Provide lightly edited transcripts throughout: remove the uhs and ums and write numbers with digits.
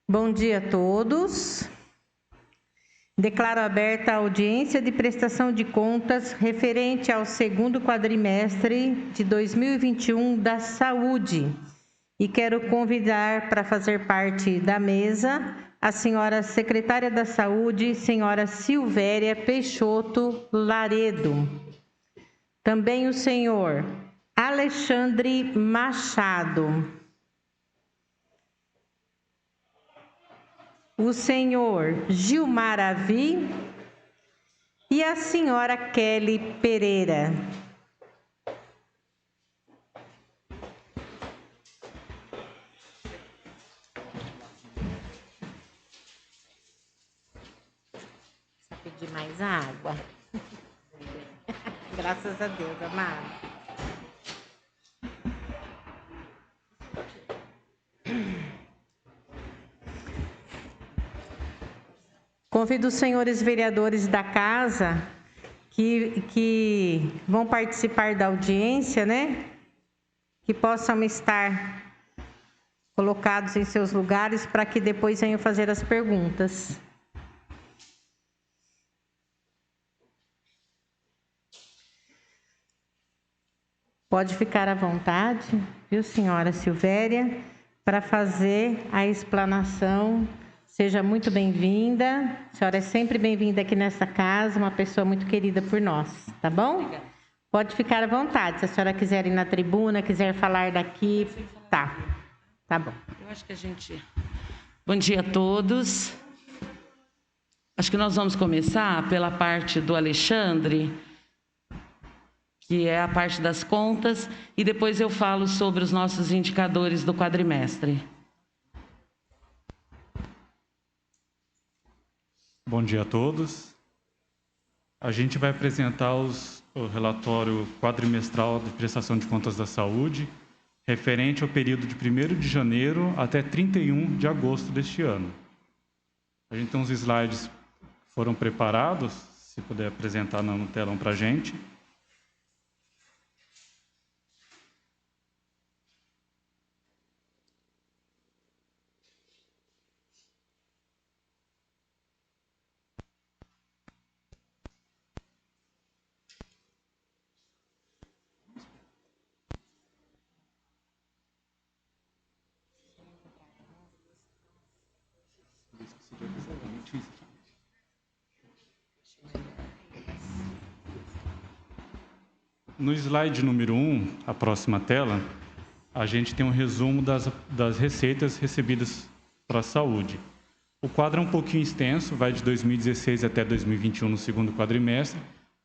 Bom dia a todos. Declaro aberta a audiência de prestação de contas referente ao segundo quadrimestre de 2021 da Saúde. E quero convidar para fazer parte da mesa a senhora secretária da Saúde, senhora Silvéria Peixoto Laredo. Também o senhor Alexandre Machado. O senhor Gilmar Avi e a senhora Kelly Pereira. Precisa pedir mais água. Graças a Deus, amado. Convido os senhores vereadores da casa que vão participar da audiência, né? Que possam estar colocados em seus lugares para que depois venham fazer as perguntas. Pode ficar à vontade, viu, senhora Silvéria, para fazer a explanação. Seja muito bem-vinda. A senhora é sempre bem-vinda aqui nessa casa, uma pessoa muito querida por nós, tá bom? Obrigada. Pode ficar à vontade. Se a senhora quiser ir na tribuna, quiser falar daqui, tá bom. Eu acho que a gente... Bom dia a todos. Acho que nós vamos começar pela parte do Alexandre, que é a parte das contas, e depois eu falo sobre os nossos indicadores do quadrimestre. Bom dia a todos. A gente vai apresentar o relatório quadrimestral de prestação de contas da saúde, referente ao período de 1º de janeiro até 31 de agosto deste ano. A gente tem uns slides que foram preparados, se puder apresentar no telão para a gente. No slide número 1, a próxima tela, a gente tem um resumo das receitas recebidas para a saúde. O quadro é um pouquinho extenso, vai de 2016 até 2021 no segundo quadrimestre,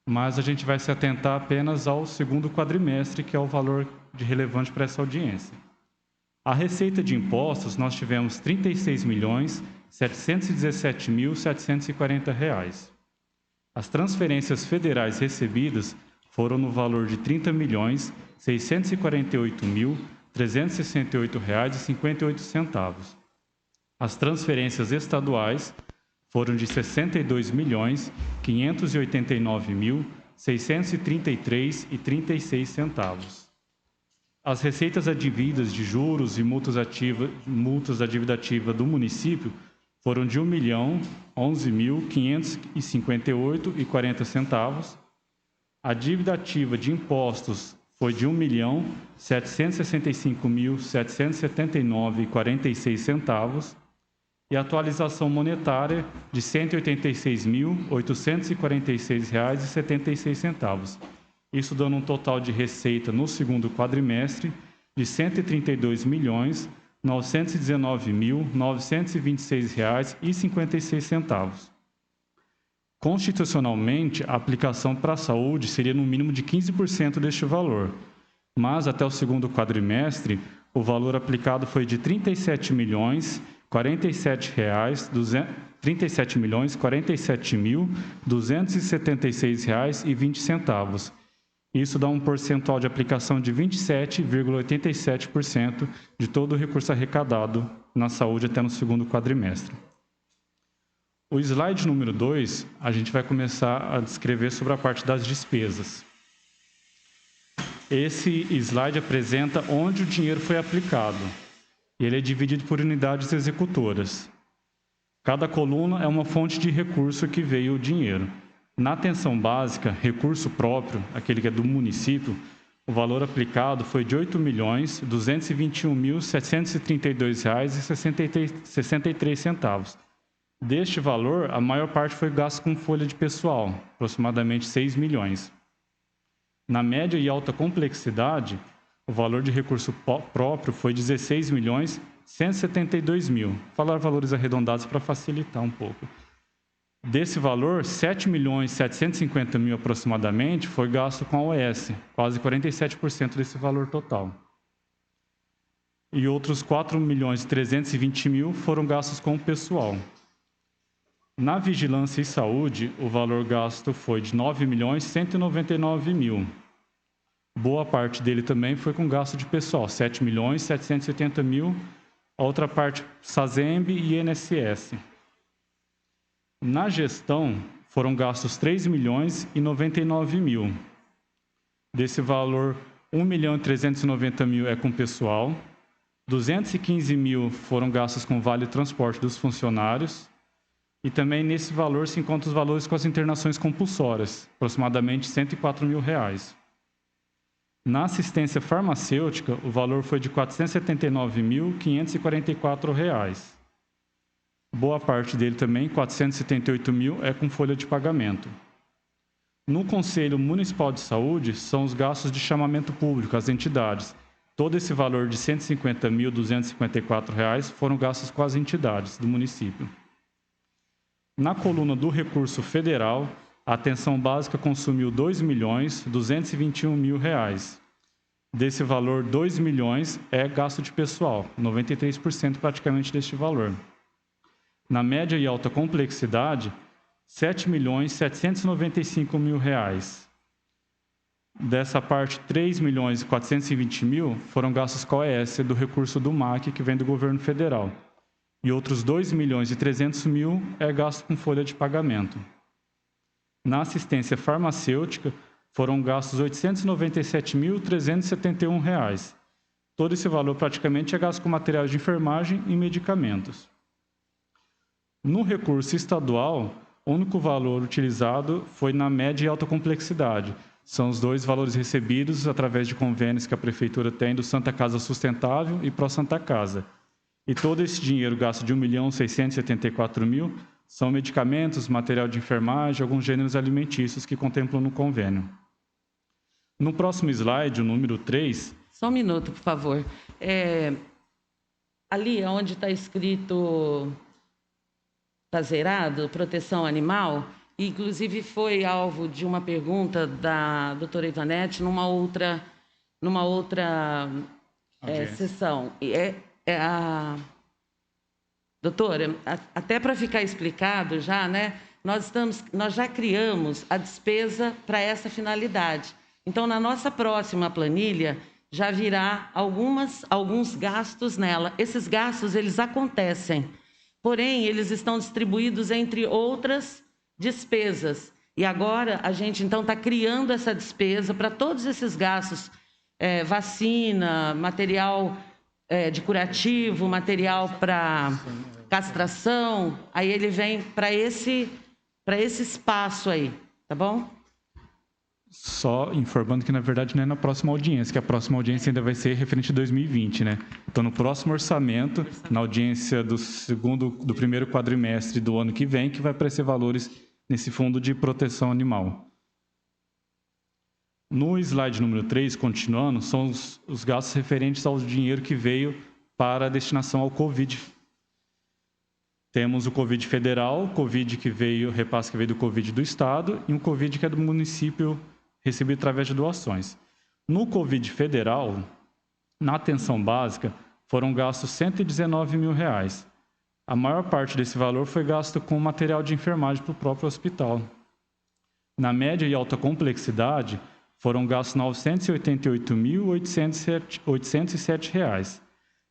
mas a gente vai se atentar apenas ao segundo quadrimestre, que é o valor de relevante para essa audiência. A receita de impostos, nós tivemos R$ 36.717.740. As transferências federais recebidas foram no valor de R$ 30.648.368,58. As transferências estaduais foram de R$ 62.589.633,36. As receitas advindas de juros e multas da dívida ativa do município foram de R$ 1.011.558,40. A dívida ativa de impostos foi de R$ 1.765.779,46 e a atualização monetária de R$ 186.846,76. Isso dando um total de receita no segundo quadrimestre de R$ 132.919.926,56. Constitucionalmente, a aplicação para a saúde seria no mínimo de 15% deste valor, mas até o segundo quadrimestre, o valor aplicado foi de R$ 37.047.276,20. Isso dá um percentual de aplicação de 27,87% de todo o recurso arrecadado na saúde até no segundo quadrimestre. O slide número 2, a gente vai começar a descrever sobre a parte das despesas. Esse slide apresenta onde o dinheiro foi aplicado. Ele é dividido por unidades executoras. Cada coluna é uma fonte de recurso que veio o dinheiro. Na atenção básica, recurso próprio, aquele que é do município, o valor aplicado foi de R$ 8.221.732,63. Deste valor, a maior parte foi gasto com folha de pessoal, aproximadamente 6 milhões. Na média e alta complexidade, o valor de recurso próprio foi 16.172.000. Vou falar valores arredondados para facilitar um pouco. Desse valor, 7.750.000 aproximadamente foi gasto com a OS, quase 47% desse valor total. E outros 4.320.000 foram gastos com o pessoal. Na vigilância e saúde, o valor gasto foi de 9.199.000. Boa parte dele também foi com gasto de pessoal, 7.780.000. A outra parte, SASEMB e INSS. Na gestão, foram gastos 3.099.000. Desse valor, 1.390.000 é com pessoal, 215.000 foram gastos com vale transporte dos funcionários, e também nesse valor se encontram os valores com as internações compulsórias, aproximadamente R$ 104.000. Na assistência farmacêutica, o valor foi de R$ 479.544. Boa parte dele também, 478.000, é com folha de pagamento. No Conselho Municipal de Saúde, são os gastos de chamamento público às entidades. Todo esse valor de R$ 150.254 foram gastos com as entidades do município. Na coluna do recurso federal, a atenção básica consumiu R$ 2.221.000. Desse valor, R$ 2 milhões é gasto de pessoal, 93% praticamente deste valor. Na média e alta complexidade, R$ 7.795.000. Dessa parte, R$ 3.420.000 foram gastos com a OS do recurso do MAC, que vem do governo federal. E outros R$ 2.300.000 é gasto com folha de pagamento. Na assistência farmacêutica, foram gastos R$ 897.371. Todo esse valor praticamente é gasto com materiais de enfermagem e medicamentos. No recurso estadual, o único valor utilizado foi na média e alta complexidade. São os dois valores recebidos através de convênios que a Prefeitura tem do Santa Casa Sustentável e Pró Santa Casa. E todo esse dinheiro gasto de R$ 1.674.000 são medicamentos, material de enfermagem, alguns gêneros alimentícios que contemplam no convênio. No próximo slide, o número 3... Só um minuto, por favor. Ali onde está escrito... Está zerado, proteção animal, inclusive foi alvo de uma pergunta da doutora Ivanete numa outra sessão. Doutora, até para ficar explicado já, né? Nós já criamos a despesa para essa finalidade. Então, na nossa próxima planilha, já virá alguns gastos nela. Esses gastos, eles acontecem. Porém, eles estão distribuídos entre outras despesas. E agora a gente, então, está criando essa despesa para todos esses gastos, vacina, material de curativo, material para castração, aí ele vem para esse espaço aí, tá bom? Só informando que, na verdade, não é na próxima audiência, que a próxima audiência ainda vai ser referente a 2020, né? Então, no próximo orçamento, na audiência do primeiro quadrimestre do ano que vem, que vai aparecer valores nesse fundo de proteção animal. No slide número 3, continuando, são os gastos referentes ao dinheiro que veio para a destinação ao Covid. Temos o Covid federal, o Covid que veio, repasse que veio do Covid do Estado, e um Covid que é do município, recebido através de doações. No Covid federal, na atenção básica, foram gastos R$ 119.000. A maior parte desse valor foi gasto com material de enfermagem para o próprio hospital. Na média e alta complexidade, foram gastos R$ 988.807,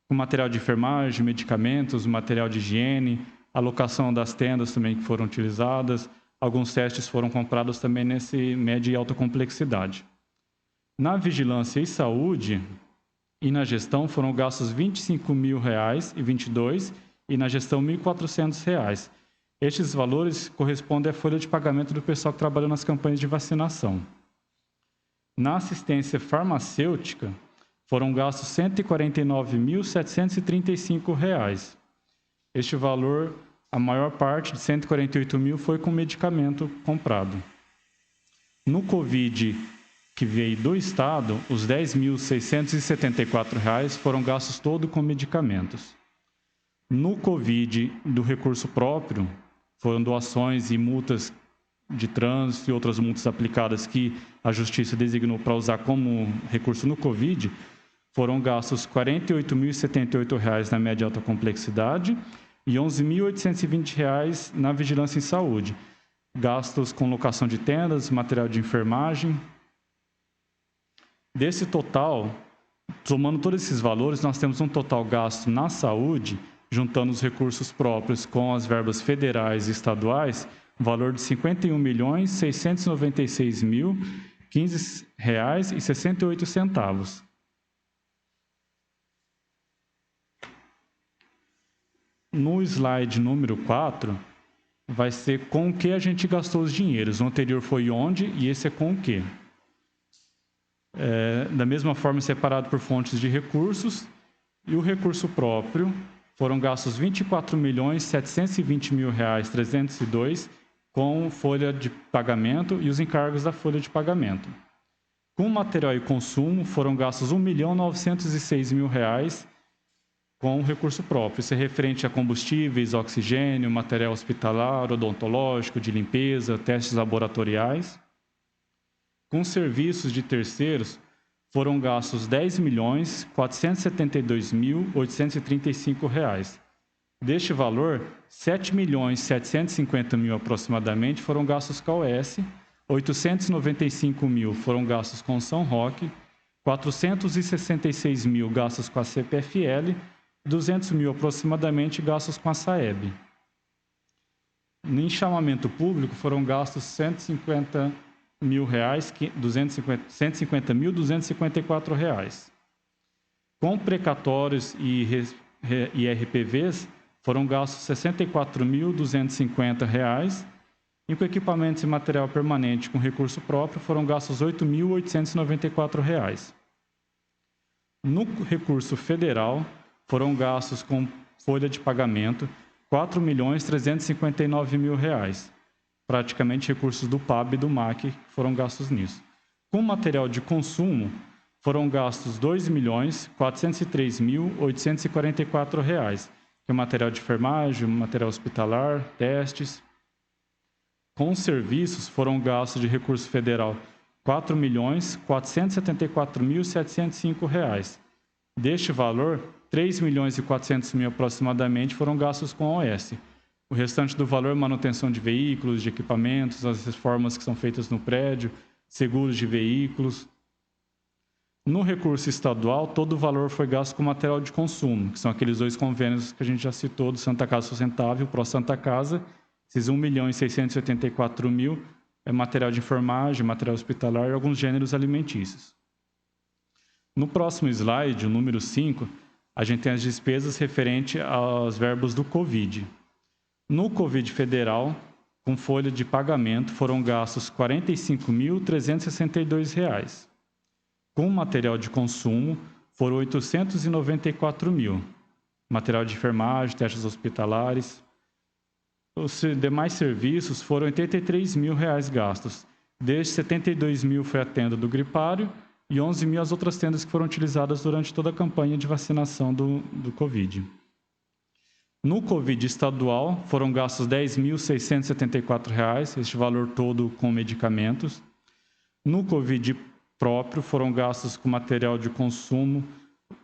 com material de enfermagem, medicamentos, material de higiene, a locação das tendas também que foram utilizadas, alguns testes foram comprados também nesse média e alta complexidade. Na vigilância e saúde e na gestão foram gastos R$ 25.022 e na gestão R$ 1.400. Estes valores correspondem à folha de pagamento do pessoal que trabalhou nas campanhas de vacinação. Na assistência farmacêutica, foram gastos R$ 149.735. Este valor, a maior parte, de R$ 148.000, foi com medicamento comprado. No Covid, que veio do Estado, os R$ 10.674 foram gastos todo com medicamentos. No Covid, do recurso próprio, foram doações e multas de trânsito e outras multas aplicadas que a Justiça designou para usar como recurso no Covid, foram gastos R$ 48.078 na média alta complexidade e R$ 11.820 na vigilância em saúde. Gastos com locação de tendas, material de enfermagem. Desse total, somando todos esses valores, nós temos um total gasto na saúde, juntando os recursos próprios com as verbas federais e estaduais, valor de R$ 51.696.015,68. No slide número 4, vai ser com o que a gente gastou os dinheiros. O anterior foi onde e esse é com o que. Da mesma forma, separado por fontes de recursos, e o recurso próprio foram gastos R$ 24.720.302 com folha de pagamento e os encargos da folha de pagamento. Com material e consumo, foram gastos R$ 1.906.000 com recurso próprio. Isso é referente a combustíveis, oxigênio, material hospitalar, odontológico, de limpeza, testes laboratoriais. Com serviços de terceiros, foram gastos R$ 10.472.835. Deste valor, R$ 7.750.000 aproximadamente foram gastos com a OS, R$ 895.000 foram gastos com São Roque, R$ 466.000 gastos com a CPFL, R$ 200.000 aproximadamente gastos com a SAEB. No enxamamento público foram gastos R$ 150.254. Com precatórios e RPVs, foram gastos R$ 64.250. E com equipamentos e material permanente com recurso próprio, foram gastos R$ 8.894. No recurso federal, foram gastos com folha de pagamento R$ 4.359.000. Praticamente recursos do PAB e do MAC foram gastos nisso. Com material de consumo, foram gastos R$ 2.403.844, que é material de enfermagem, material hospitalar, testes. Com serviços, foram gastos de recurso federal R$ 4.474.705. Deste valor, R$ 3.400.000 aproximadamente foram gastos com a OS. O restante do valor, manutenção de veículos, de equipamentos, as reformas que são feitas no prédio, seguros de veículos. No recurso estadual, todo o valor foi gasto com material de consumo, que são aqueles dois convênios que a gente já citou, do Santa Casa Sustentável e o Pro Santa Casa. Esses R$ 1.684.000 é material de enfermagem, material hospitalar e alguns gêneros alimentícios. No próximo slide, o número 5, a gente tem as despesas referentes aos verbos do Covid. No Covid federal, com folha de pagamento, foram gastos R$ 45.362. Com material de consumo, foram R$ 894.000. Material de enfermagem, testes hospitalares. Os demais serviços foram R$ 83.000 gastos. Destes, R$ 72.000 foi a tenda do gripário e R$ 11.000 as outras tendas que foram utilizadas durante toda a campanha de vacinação do Covid. No Covid estadual, foram gastos R$ 10.674, este valor todo com medicamentos. No Covid próprio, foram gastos com material de consumo R$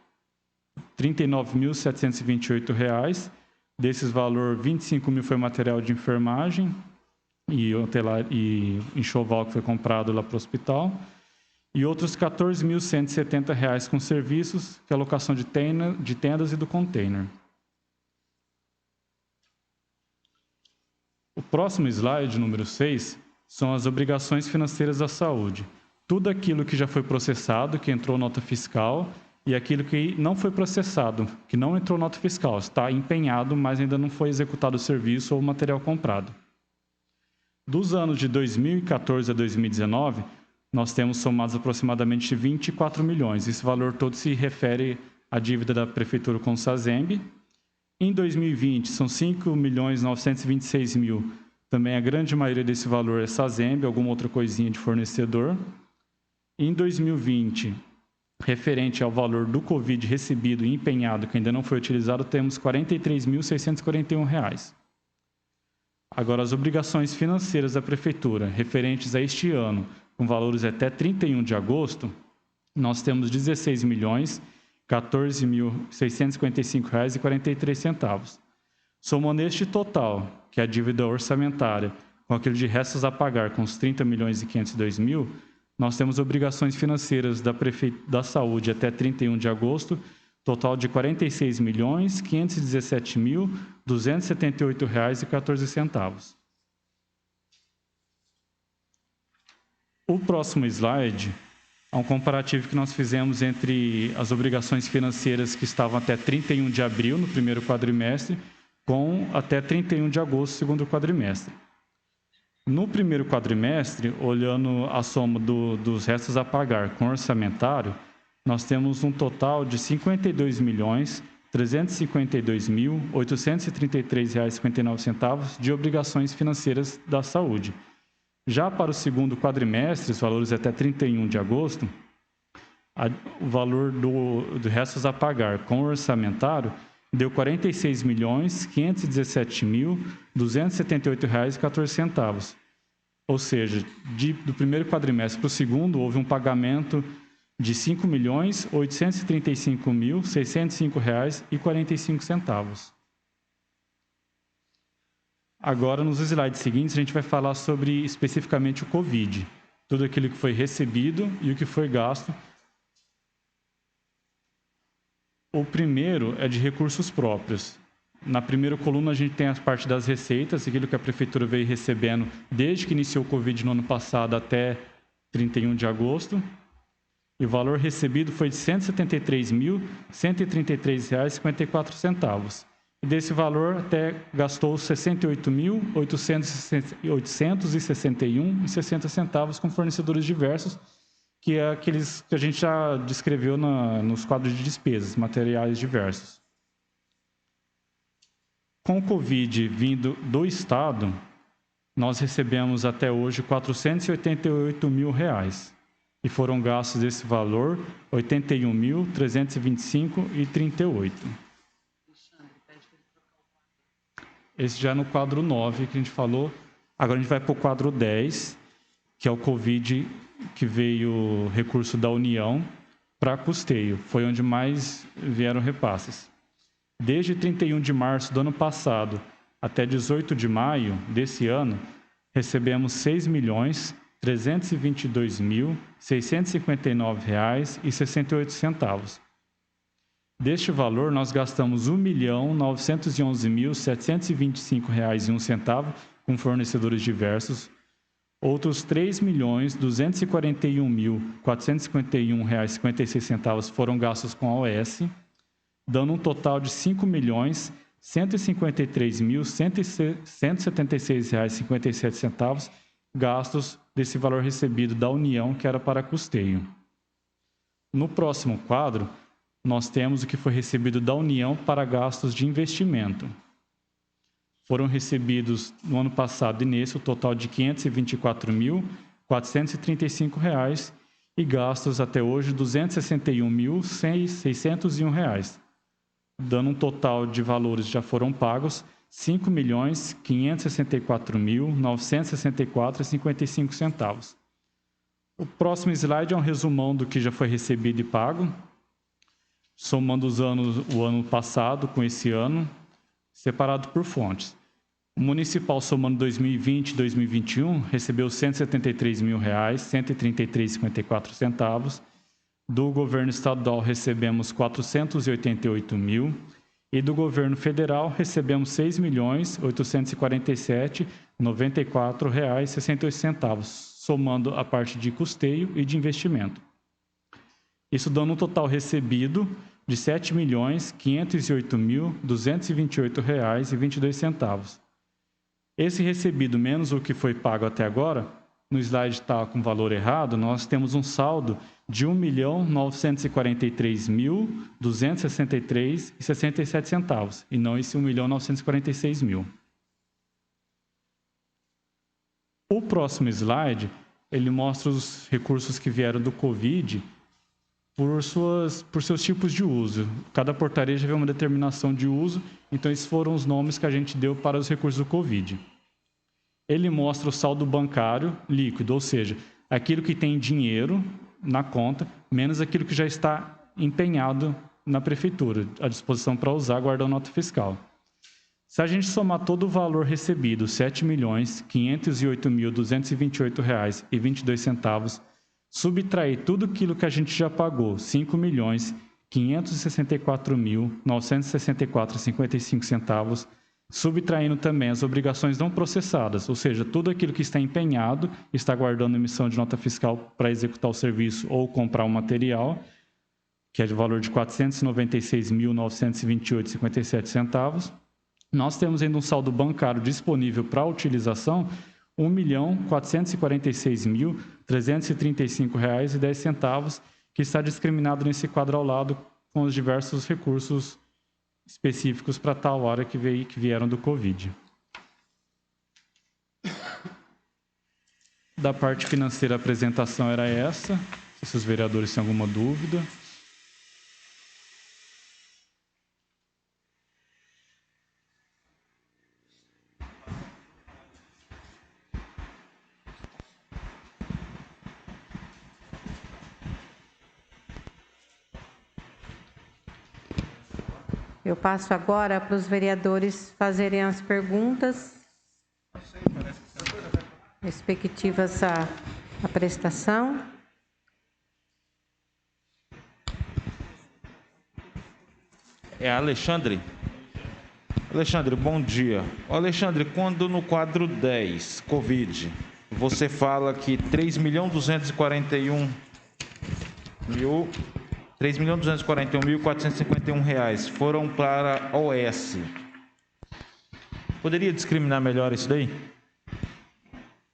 39.728. Desses valor, R$ 25.000 foi material de enfermagem e enxoval que foi comprado lá para o hospital. E outros R$ 14.170 com serviços, que é a locação de tendas e do container. O próximo slide, número 6, são as obrigações financeiras da saúde. Tudo aquilo que já foi processado, que entrou nota fiscal, e aquilo que não foi processado, que não entrou nota fiscal, está empenhado, mas ainda não foi executado o serviço ou o material comprado. Dos anos de 2014 a 2019, nós temos somados aproximadamente 24 milhões. Esse valor todo se refere à dívida da Prefeitura com o SASEMB. Em 2020, são 5.926.000. Também a grande maioria desse valor é SASEMB, alguma outra coisinha de fornecedor. Em 2020, referente ao valor do Covid recebido e empenhado, que ainda não foi utilizado, temos R$ 43.641. Agora, as obrigações financeiras da Prefeitura, referentes a este ano, com valores até 31 de agosto, nós temos R$ 16.014.655,43. Somando este total, que é a dívida orçamentária, com aquele de restos a pagar, com os 30.502.000, nós temos obrigações financeiras da Saúde até 31 de agosto, total de R$ 46.517.278,14. O próximo slide é um comparativo que nós fizemos entre as obrigações financeiras que estavam até 31 de abril, no primeiro quadrimestre, com até 31 de agosto, segundo quadrimestre. No primeiro quadrimestre, olhando a soma dos restos a pagar com orçamentário, nós temos um total de R$ 52.352.833,59 de obrigações financeiras da saúde. Já para o segundo quadrimestre, os valores até 31 de agosto, o valor do restos a pagar com orçamentário deu R$ 46.517.278,14. Ou seja, do primeiro quadrimestre para o segundo, houve um pagamento de R$ 5.835.605,45. Agora, nos slides seguintes, a gente vai falar sobre especificamente o Covid. Tudo aquilo que foi recebido e o que foi gasto. O primeiro é de recursos próprios. Na primeira coluna, a gente tem a parte das receitas, aquilo que a Prefeitura veio recebendo desde que iniciou o Covid no ano passado até 31 de agosto. E o valor recebido foi de R$ 173.133,54. E desse valor, até gastou R$ 68.861,60 com fornecedores diversos, que é aqueles que a gente já descreveu nos quadros de despesas, materiais diversos. Com o Covid vindo do Estado, nós recebemos até hoje R$ 488.000. E foram gastos desse valor R$ 81.325,38. Esse já é no quadro 9 que a gente falou. Agora a gente vai para o quadro 10, que é o Covid, que veio recurso da União para custeio. Foi onde mais vieram repasses. Desde 31 de março do ano passado até 18 de maio desse ano, recebemos R$ 6.322.659,68. Deste valor, nós gastamos R$ 1.911.725,01 com fornecedores diversos, outros R$ 3.241.451,56 foram gastos com a OS, dando um total de R$ 5.153.176,57 gastos desse valor recebido da União, que era para custeio. No próximo quadro, nós temos o que foi recebido da União para gastos de investimento. Foram recebidos no ano passado e nesse o total de R$ 524.435 e gastos até hoje R$ 261.601, dando um total de valores já foram pagos R$ 5.564.964,55. O próximo slide é um resumão do que já foi recebido e pago, somando o ano passado com esse ano, separado por fontes. O municipal, somando 2020 e 2021, recebeu R$ 173.000, R$ 133,54. Do governo estadual, recebemos R$ 488.000. E do governo federal, recebemos R$ 6.847.094,68, somando a parte de custeio e de investimento. Isso dando um total recebido de R$ 7.508.228,22. Esse recebido menos o que foi pago até agora, no slide está com valor errado, nós temos um saldo de R$ 1.943.263,67 e não esse R$ 1.946.000. O próximo slide, ele mostra os recursos que vieram do Covid por seus tipos de uso. Cada portaria já vê uma determinação de uso, então esses foram os nomes que a gente deu para os recursos do Covid. Ele mostra o saldo bancário líquido, ou seja, aquilo que tem dinheiro na conta, menos aquilo que já está empenhado na prefeitura, à disposição para usar, guardando nota fiscal. Se a gente somar todo o valor recebido, R$ 7.508.228,22, subtrair tudo aquilo que a gente já pagou, R$ 5.564.964,55, subtraindo também as obrigações não processadas, ou seja, tudo aquilo que está empenhado, está guardando emissão de nota fiscal para executar o serviço ou comprar o material, que é de valor de R$ 496.928,57. Nós temos ainda um saldo bancário disponível para utilização, R$ 1.446.335,10, que está discriminado nesse quadro ao lado com os diversos recursos específicos para tal área que vieram do Covid. Da parte financeira, a apresentação era essa. Se os vereadores têm alguma dúvida. Eu passo agora para os vereadores fazerem as perguntas respectivas à prestação. É Alexandre? Alexandre, bom dia. Alexandre, quando no quadro 10, Covid, você fala que 3.241.451 reais foram para a OS. Poderia discriminar melhor isso daí?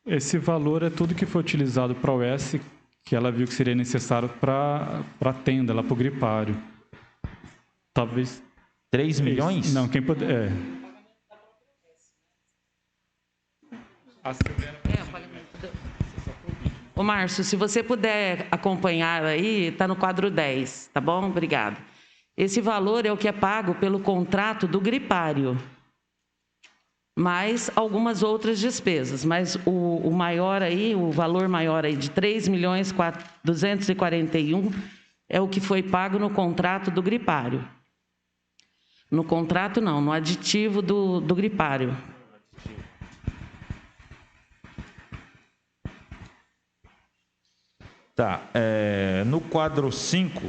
Esse valor é tudo que foi utilizado para a OS, que ela viu que seria necessário para a tenda, lá para o gripário. Talvez... 3 milhões? Não, quem puder... Ô, Márcio, se você puder acompanhar aí, está no quadro 10, tá bom? Obrigada. Esse valor é o que é pago pelo contrato do gripário, mais algumas outras despesas, mas o maior aí, o valor maior aí de 3.241 é o que foi pago no contrato do gripário. No contrato não, no aditivo do gripário. Tá, no quadro 5,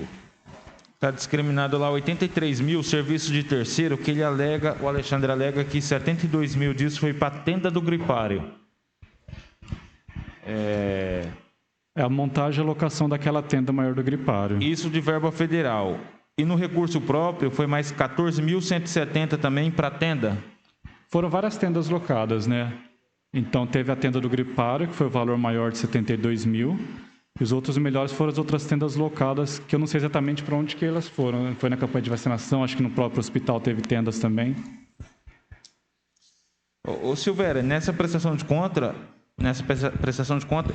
está discriminado lá 83 mil serviços de terceiro, que ele alega, o Alexandre alega que 72 mil disso foi para a tenda do gripário. É a montagem e locação daquela tenda maior do gripário. Isso de verba federal. E no recurso próprio foi mais 14.170 também para a tenda? Foram várias tendas locadas, né? Então teve a tenda do gripário, que foi o valor maior de 72 mil. E os outros melhores foram as outras tendas locadas, que eu não sei exatamente para onde que elas foram, né? Foi na campanha de vacinação, acho que no próprio hospital teve tendas também. Ô Silvéria, nessa prestação de conta,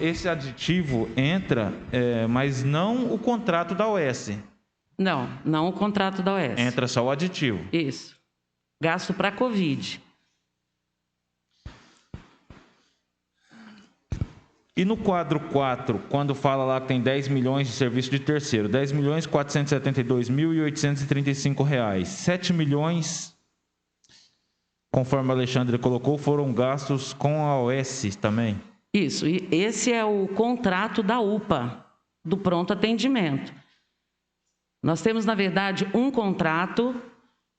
esse aditivo entra, mas não o contrato da OS. Não, não o contrato da OS. Entra só o aditivo. Isso. Gasto para Covid. E no quadro 4, quando fala lá que tem 10 milhões de serviço de terceiro, 10.472.835 reais, 7 milhões, conforme o Alexandre colocou, foram gastos com a OS também? Isso, e esse é o contrato da UPA, do pronto atendimento. Nós temos, na verdade, um contrato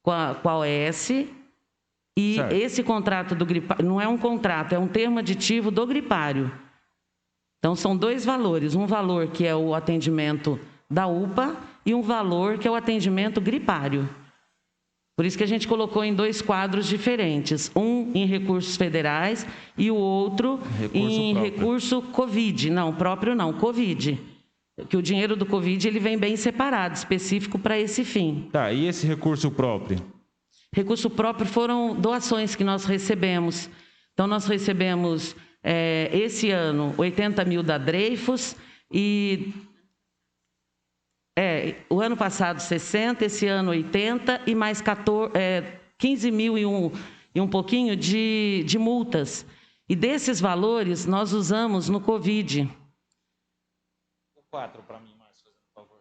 com a OS. E Certo. esse contrato do gripário não é um contrato, é um termo aditivo do gripário. Então, são dois valores. Um valor que é o atendimento da UPA e um valor que é o atendimento gripário. Por isso que a gente colocou em dois quadros diferentes. Um em recursos federais e o outro em recurso Covid. Não, próprio não, Covid. Que o dinheiro do Covid ele vem bem separado, específico para esse fim. Tá, e esse recurso próprio? Recurso próprio foram doações que nós recebemos. Então, nós recebemos, esse ano, 80 mil da Dreyfus e... o ano passado 60, esse ano 80 e mais 15 mil e um pouquinho de multas. E desses valores, nós usamos no Covid. 4 para mim, Márcio, por favor.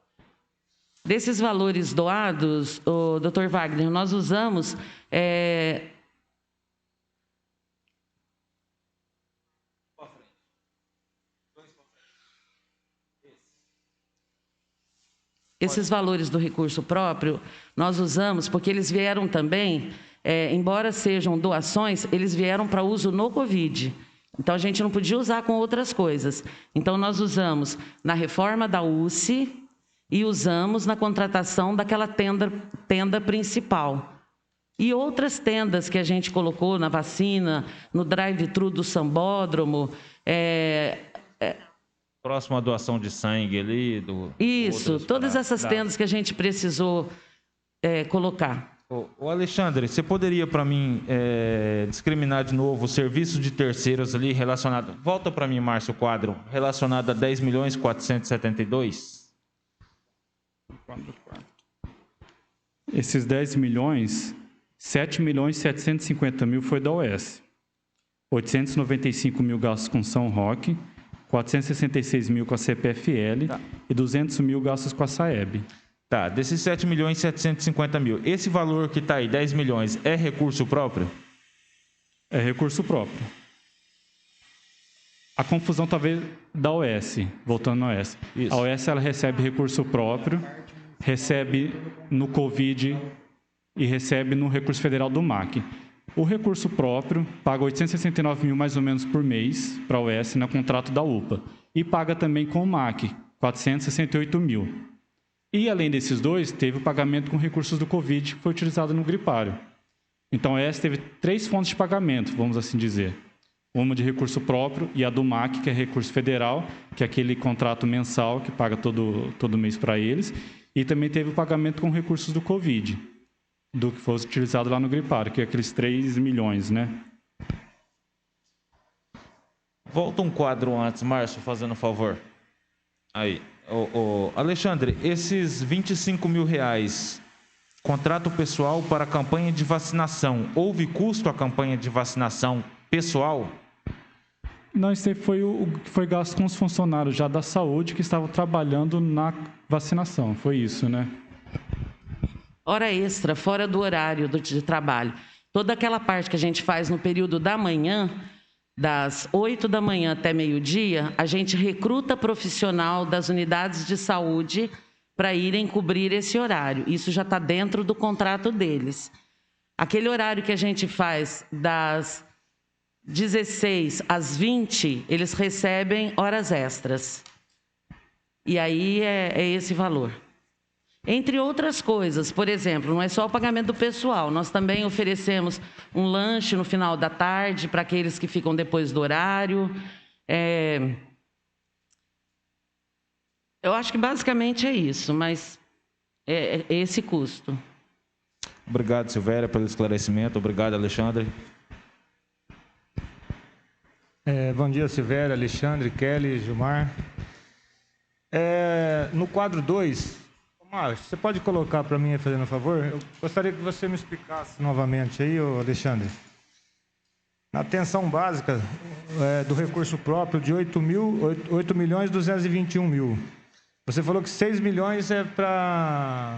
Desses valores doados, o Dr. Wagner, nós usamos... Esses valores do recurso próprio, nós usamos porque eles vieram também, embora sejam doações, eles vieram para uso no Covid. Então, a gente não podia usar com outras coisas. Então, nós usamos na reforma da USE e usamos na contratação daquela tenda principal. E outras tendas que a gente colocou na vacina, no drive-thru do Sambódromo, Próxima doação de sangue ali. Isso, todas essas tendas que a gente precisou colocar. Ô Alexandre, você poderia para mim discriminar de novo o serviço de terceiros ali relacionado... Volta para mim, Márcio, o quadro relacionado a 10.472. Esses 10 milhões, 7.750.000 foi da OS. 895 mil gastos com São Roque, 466 mil com a CPFL e 200 mil gastos com a SAEB. Tá, desses 7.750.000, esse valor que está aí, 10 milhões, é recurso próprio? É recurso próprio. A confusão talvez da OS, voltando na OS. Isso. A OS ela recebe recurso próprio, recebe no Covid e recebe no recurso federal do MAC. O recurso próprio paga 869 mil mais ou menos por mês para a OS no contrato da UPA. E paga também com o MAC, 468 mil. E, além desses dois, teve o pagamento com recursos do Covid, que foi utilizado no gripário. Então, a OS teve 3 fontes de pagamento, vamos assim dizer. Uma de recurso próprio e a do MAC, que é recurso federal, que é aquele contrato mensal que paga todo mês para eles. E também teve o pagamento com recursos do Covid, do que fosse utilizado lá no gripário, que é aqueles 3 milhões, né? Volta um quadro antes, Márcio, fazendo um favor. Aí. Alexandre, esses 25 mil reais, contrato pessoal para a campanha de vacinação, houve custo a campanha de vacinação pessoal? Não, isso aí foi o que foi gasto com os funcionários já da saúde que estavam trabalhando na vacinação, foi isso, né? Hora extra, fora do horário de trabalho. Toda aquela parte que a gente faz no período da manhã, das 8 da manhã até meio-dia, a gente recruta profissional das unidades de saúde para irem cobrir esse horário. Isso já está dentro do contrato deles. Aquele horário que a gente faz das 16 às 20, eles recebem horas extras. E aí é esse valor. Entre outras coisas, por exemplo, não é só o pagamento do pessoal, nós também oferecemos um lanche no final da tarde para aqueles que ficam depois do horário. Eu acho que basicamente é isso, mas é esse custo. Obrigado, Silvéria, pelo esclarecimento. Obrigado, Alexandre. Bom dia, Silvéria, Alexandre, Kelly, Gilmar. No quadro 2... Márcio, você pode colocar para mim, fazendo um favor? Eu gostaria que você me explicasse novamente aí, Alexandre. Na atenção básica do recurso próprio de 8.221.000. Você falou que 6 milhões é para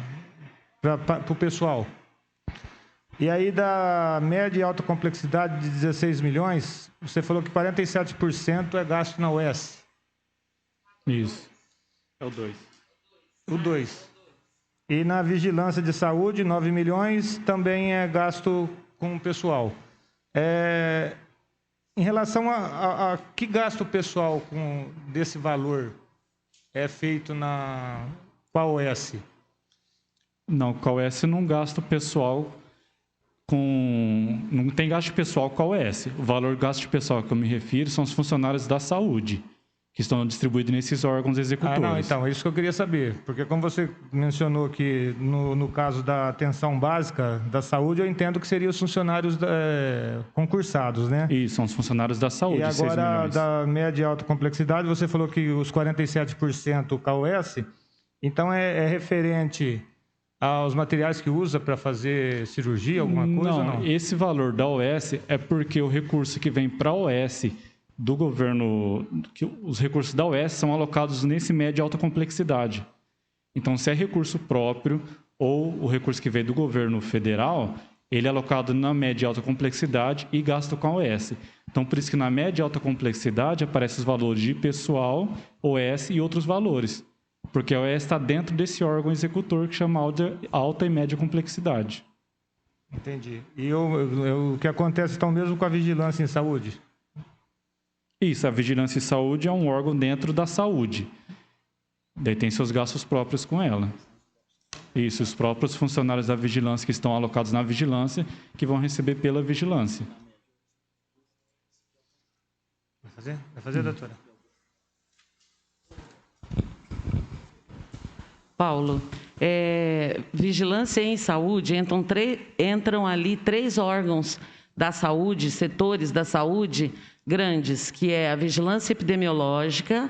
o pessoal. E aí, da média e alta complexidade de 16 milhões, você falou que 47% é gasto na UES. Isso. É o 2. O 2. E na vigilância de saúde, 9 milhões, também é gasto com o pessoal. Em relação a que gasto pessoal desse valor é feito com a OS? Não, com a OS não gasto pessoal não tem gasto pessoal com a OS. O valor gasto pessoal que eu me refiro são os funcionários da saúde, que estão distribuídos nesses órgãos executores. Não, então, é isso que eu queria saber. Porque como você mencionou que no caso da atenção básica da saúde, eu entendo que seriam os funcionários concursados, né? Isso, são os funcionários da saúde, e 6 agora, milhões. da média e alta complexidade, você falou que os 47% com a OS, então é referente aos materiais que usa para fazer cirurgia, alguma coisa ou não? Esse valor da OS é porque o recurso que vem para a OS do governo, os recursos da OS são alocados nesse médio e alta complexidade. Então, se é recurso próprio ou o recurso que vem do governo federal, ele é alocado na média e alta complexidade e gasto com a OS. Então, por isso que na média e alta complexidade aparecem os valores de pessoal, OS e outros valores. Porque a OS está dentro desse órgão executor que chama alta e média complexidade. Entendi. E o que acontece então mesmo com a vigilância em saúde? Isso, a vigilância em saúde é um órgão dentro da saúde. Daí tem seus gastos próprios com ela. Isso, os próprios funcionários da vigilância que estão alocados na vigilância, que vão receber pela vigilância. Vai fazer, doutora? Paulo, vigilância em saúde, entram ali 3 órgãos da saúde, setores da saúde grandes, que é a vigilância epidemiológica,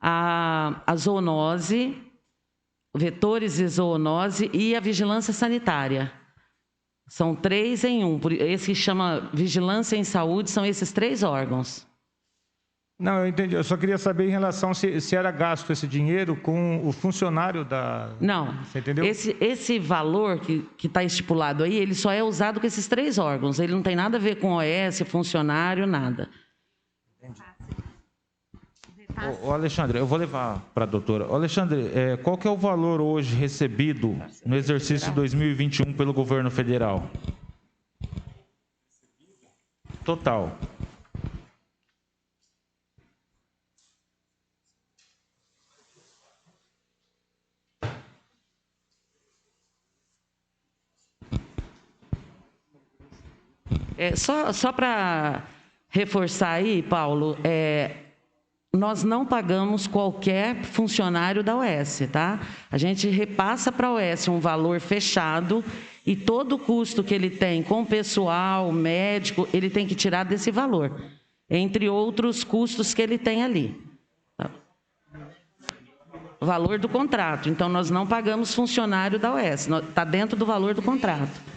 a zoonose, vetores e zoonose e a vigilância sanitária. São 3 em 1. Esse que chama vigilância em saúde são esses 3 órgãos. Não, eu entendi. Eu só queria saber em relação se era gasto esse dinheiro com o funcionário da... Não. Você entendeu? Esse valor que está estipulado aí, ele só é usado com esses 3 órgãos. Ele não tem nada a ver com OS, funcionário, nada. Entendi. Ô Alexandre, eu vou levar para a doutora. Ô Alexandre, qual que é o valor hoje recebido no exercício 2021 pelo governo federal? Total. Só para reforçar aí, Paulo, nós não pagamos qualquer funcionário da OS, tá? A gente repassa para a OS um valor fechado e todo o custo que ele tem com pessoal, médico, ele tem que tirar desse valor, entre outros custos que ele tem ali. O valor do contrato. Então, nós não pagamos funcionário da OS, está dentro do valor do contrato.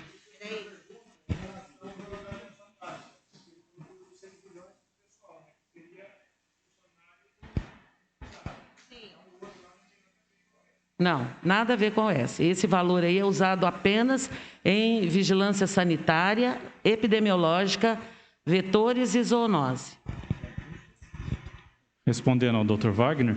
Não, nada a ver com essa. Esse valor aí é usado apenas em vigilância sanitária, epidemiológica, vetores e zoonose. Respondendo ao Dr. Wagner,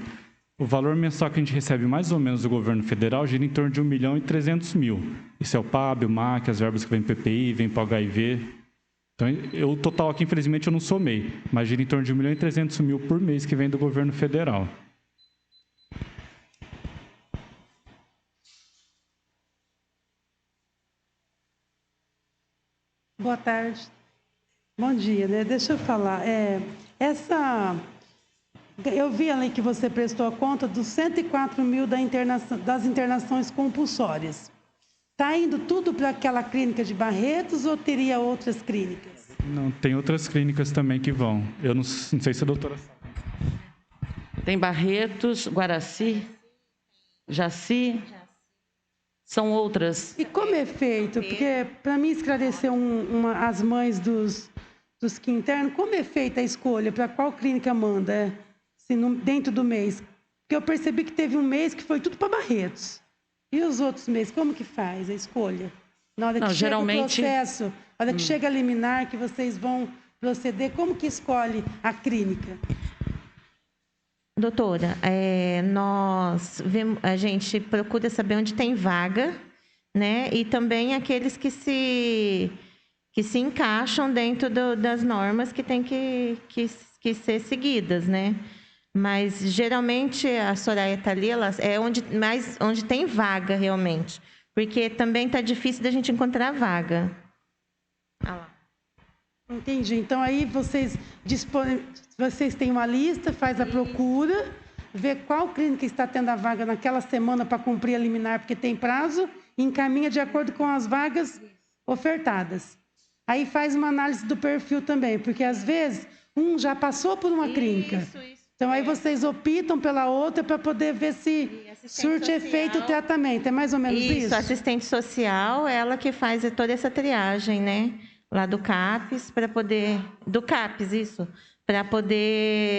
o valor mensal que a gente recebe mais ou menos do governo federal gira em torno de 1.300.000. Isso é o PAB, o MAC, as verbas que vêm para o PPI, vêm para o HIV. Então, o total aqui, infelizmente, eu não somei, mas gira em torno de 1.300.000 por mês que vem do governo federal. Boa tarde. Bom dia, né? Deixa eu falar. Eu vi ali que você prestou a conta dos 104 mil das internações compulsórias. Está indo tudo para aquela clínica de Barretos ou teria outras clínicas? Não, tem outras clínicas também que vão. Eu não sei se a doutora sabe. Tem Barretos, Guaraci, Jaci. São outras. E como é feito? Porque, para mim esclarecer as mães dos que internam, como é feita a escolha? Para qual clínica manda? Dentro do mês? Porque eu percebi que teve um mês que foi tudo para Barretos. E os outros meses, como que faz a escolha? Na hora que chega o processo, na hora que chega a liminar, que vocês vão proceder, como que escolhe a clínica? Doutora, a gente procura saber onde tem vaga, né? E também aqueles que se encaixam dentro das normas que tem que ser seguidas, né? Mas geralmente a Soraya está ali, onde tem vaga realmente, porque também está difícil da gente encontrar vaga. Ah lá. Entendi. Então aí vocês têm uma lista, faz a procura, vê qual clínica está tendo a vaga naquela semana para cumprir a liminar, porque tem prazo, e encaminha de acordo com as vagas ofertadas. Aí faz uma análise do perfil também, porque às vezes um já passou por uma clínica. Isso. Então aí vocês optam pela outra para poder ver se surte efeito o tratamento. É mais ou menos isso? Isso, assistente social, ela que faz toda essa triagem, né? Lá do CAPES, para poder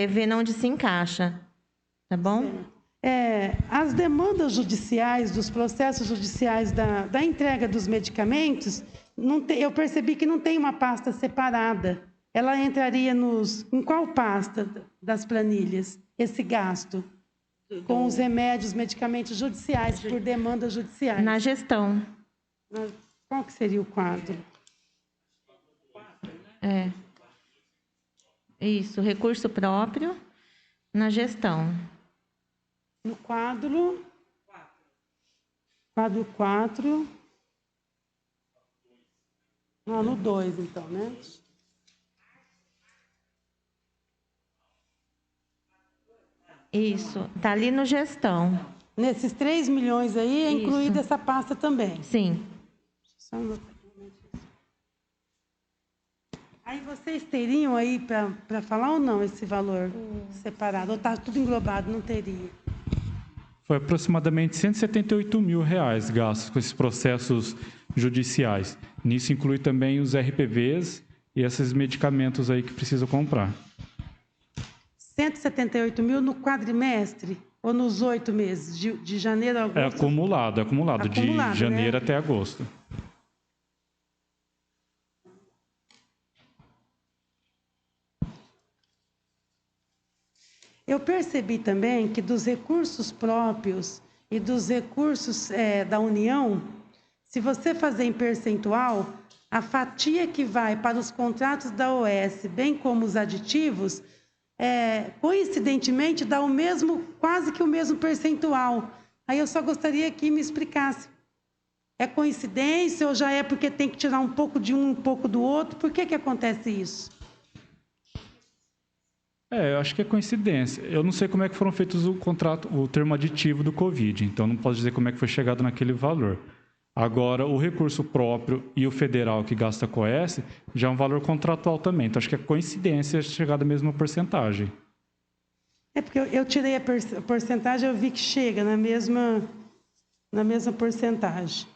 ver onde se encaixa. Tá bom? As demandas judiciais, dos processos judiciais da entrega dos medicamentos, eu percebi que não tem uma pasta separada. Ela entraria em qual pasta das planilhas, esse gasto? Com os remédios, medicamentos judiciais, por demandas judiciais. Na gestão. Qual que seria o quadro? Isso, recurso próprio na gestão. No quadro 4. No 2, então, né? Isso, está ali no gestão. Nesses 3 milhões aí é incluída essa pasta também? Sim. Só anotar. Aí vocês teriam aí para falar ou não esse valor separado? Ou está tudo englobado, não teria? Foi aproximadamente R$178 mil gastos com esses processos judiciais. Nisso inclui também os RPVs e esses medicamentos aí que precisa comprar. 178 mil no quadrimestre ou nos 8 meses, de janeiro a agosto? É acumulado, de janeiro, né, até agosto. Eu percebi também que dos recursos próprios e dos recursos da União, se você fazer em percentual, a fatia que vai para os contratos da OS, bem como os aditivos, coincidentemente dá quase que o mesmo percentual. Aí eu só gostaria que me explicasse. É coincidência ou já é porque tem que tirar um pouco de um pouco do outro? Por que acontece isso? Eu acho que é coincidência. Eu não sei como é que foram feitos o termo aditivo do Covid, então não posso dizer como é que foi chegado naquele valor. Agora, o recurso próprio e o federal que gasta com a OS já é um valor contratual também. Então, acho que é coincidência chegar da mesma porcentagem. Porque eu tirei a porcentagem, eu vi que chega na mesma porcentagem.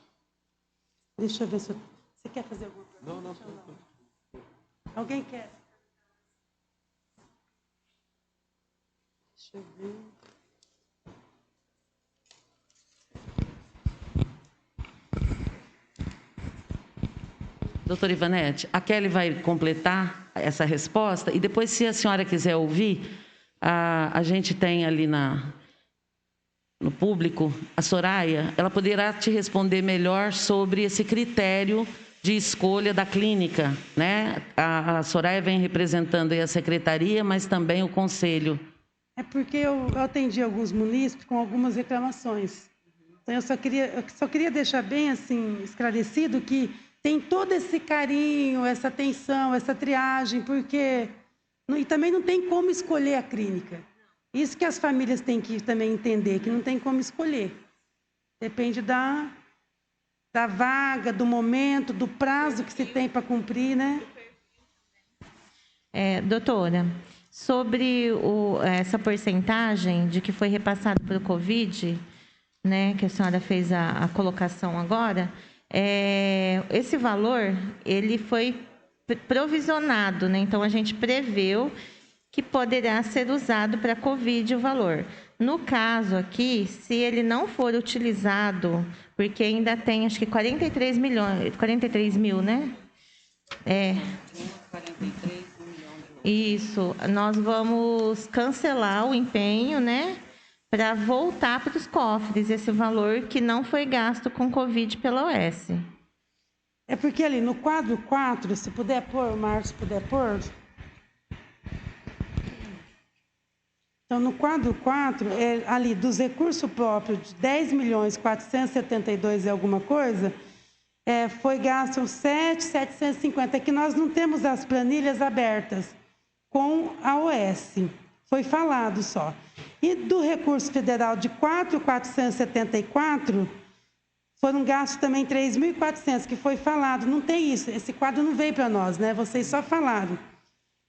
Deixa eu ver se você quer fazer alguma coisa. Não. Alguém quer? Deixa eu ver. Doutora Ivanete, a Kelly vai completar essa resposta e depois, se a senhora quiser ouvir, a gente tem ali no público, a Soraya, ela poderá te responder melhor sobre esse critério de escolha da clínica, né? A Soraya vem representando aí a secretaria, mas também o conselho. É porque eu atendi alguns munícipes com algumas reclamações. Então, eu só queria deixar bem assim esclarecido que tem todo esse carinho, essa atenção, essa triagem, porque e também não tem como escolher a clínica. Isso que as famílias têm que também entender, que não tem como escolher. Depende da vaga, do momento, do prazo que se tem para cumprir, né? Doutora, sobre essa porcentagem de que foi repassado para o Covid, né, que a senhora fez a colocação agora, esse valor, ele foi provisionado, né? Então, a gente preveu que poderá ser usado para Covid o valor. No caso aqui, se ele não for utilizado, porque ainda tem, acho que 43 mil, né? 43, 1 milhão. Isso, nós vamos cancelar o empenho, né? Para voltar para os cofres esse valor que não foi gasto com Covid pela OS. É porque ali no quadro 4, se puder pôr, Marcos, se puder pôr. Então, no quadro 4, ali dos recursos próprios de 10.472 e alguma coisa, foi gasto 7.750, que nós não temos as planilhas abertas com a OS. Foi falado só. E do recurso federal de 4.474, foram gastos também 3.400, que foi falado. Não tem isso, esse quadro não veio para nós, né? Vocês só falaram.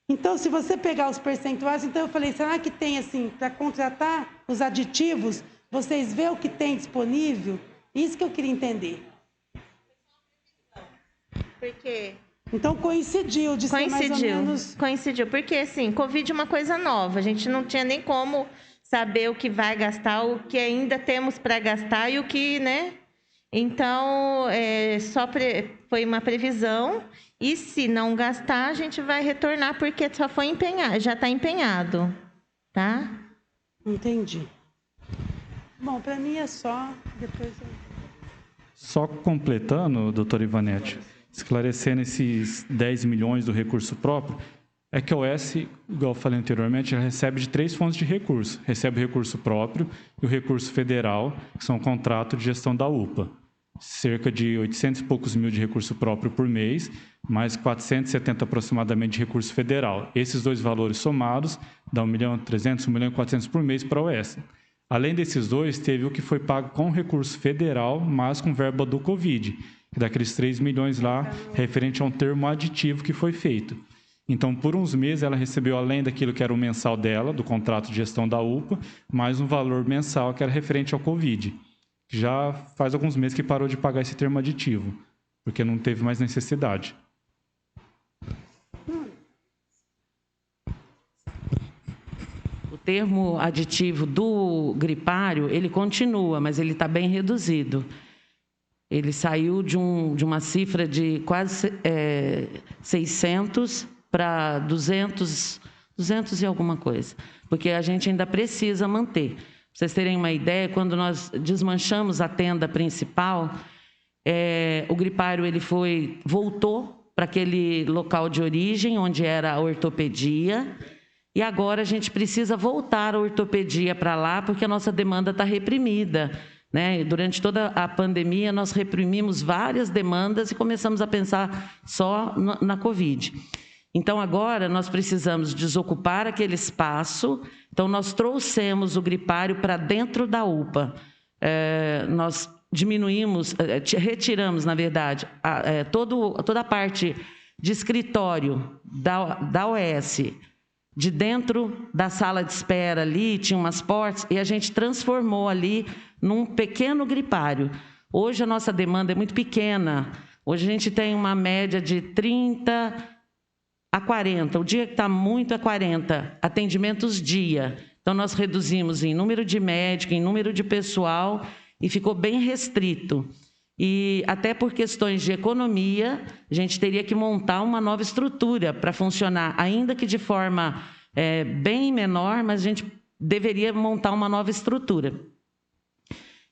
Então, se você pegar os percentuais, então eu falei, será que tem, assim, para contratar os aditivos, vocês vê o que tem disponível? Isso que eu queria entender. Por quê? Então, coincidiu de ser mais ou menos... Coincidiu, porque, assim, Covid é uma coisa nova. A gente não tinha nem como saber o que vai gastar, o que ainda temos para gastar e o que, né? Então, foi uma previsão. E se não gastar, a gente vai retornar, porque só foi empenhado, já está empenhado, tá? Entendi. Bom, para mim é só, depois eu... Só completando, doutora Ivanete, esclarecendo esses 10 milhões do recurso próprio, é que a OS, igual eu falei anteriormente, ela recebe de 3 fontes de recurso. Recebe o recurso próprio e o recurso federal, que são o contrato de gestão da UPA. Cerca de 800 e poucos mil de recurso próprio por mês, mais 470 aproximadamente de recurso federal. Esses dois valores somados dá 1.300.000, 1.400.000 por mês para a OS. Além desses dois, teve o que foi pago com recurso federal, mas com verba do Covid, que daqueles 3 milhões lá, referente a um termo aditivo que foi feito. Então, por uns meses, ela recebeu, além daquilo que era o mensal dela, do contrato de gestão da UPA, mais um valor mensal que era referente ao Covid. Já faz alguns meses que parou de pagar esse termo aditivo, porque não teve mais necessidade. O termo aditivo do gripário, ele continua, mas ele está bem reduzido. Ele saiu de uma cifra de quase 600 para 200 e alguma coisa, porque a gente ainda precisa manter. Para vocês terem uma ideia, quando nós desmanchamos a tenda principal, o gripário voltou para aquele local de origem, onde era a ortopedia, e agora a gente precisa voltar a ortopedia para lá, porque a nossa demanda está reprimida, né? Durante toda a pandemia, nós reprimimos várias demandas e começamos a pensar só na Covid. Então, agora, nós precisamos desocupar aquele espaço. Então, nós trouxemos o gripário para dentro da UPA. Nós retiramos, na verdade, toda a parte de escritório da OS, de dentro da sala de espera ali, tinha umas portas, e a gente transformou ali num pequeno gripário. Hoje, a nossa demanda é muito pequena. Hoje, a gente tem uma média de 30 a 40, o dia que está muito é 40 atendimentos dia. Então, nós reduzimos em número de médico, em número de pessoal, e ficou bem restrito. E até por questões de economia, a gente teria que montar uma nova estrutura para funcionar, ainda que de forma bem menor, mas a gente deveria montar uma nova estrutura.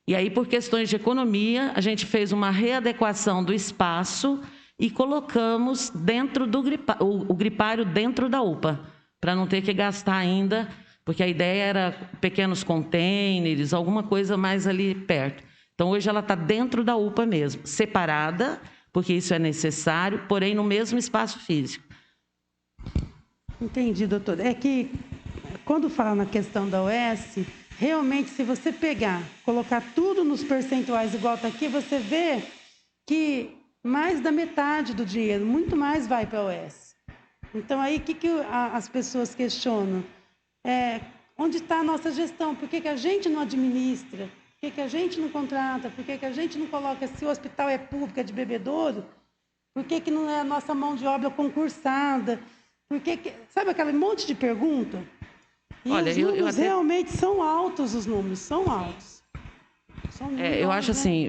E aí, por questões de economia, a gente fez uma readequação do espaço e colocamos dentro do o gripário dentro da UPA, para não ter que gastar ainda, porque a ideia era pequenos containers, alguma coisa mais ali perto. Então, hoje ela está dentro da UPA mesmo, separada, porque isso é necessário, porém no mesmo espaço físico. Entendi, doutor. É que, quando fala na questão da OS, realmente, se você colocar tudo nos percentuais igual está aqui, você vê que mais da metade do dinheiro, muito mais vai para a OS. Então, aí, o que as pessoas questionam? Onde está a nossa gestão? Por que a gente não administra? Por que a gente não contrata? Por que a gente não coloca, se o hospital é público, é de bebedouro, por que não é a nossa mão de obra concursada? Sabe aquele monte de pergunta? E olha, os números realmente são altos, os números são altos. Eu acho assim,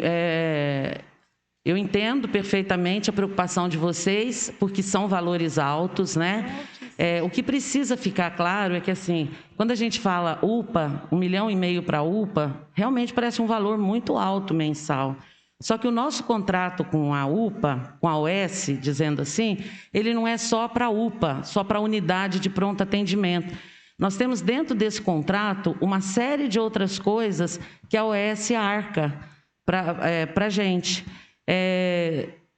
Eu entendo perfeitamente a preocupação de vocês, porque são valores altos, né? O que precisa ficar claro é que, assim, quando a gente fala UPA, 1,5 milhão para a UPA, realmente parece um valor muito alto mensal. Só que o nosso contrato com a UPA, com a OS, dizendo assim, ele não é só para a UPA, só para a unidade de pronto atendimento. Nós temos dentro desse contrato uma série de outras coisas que a OS arca para a gente.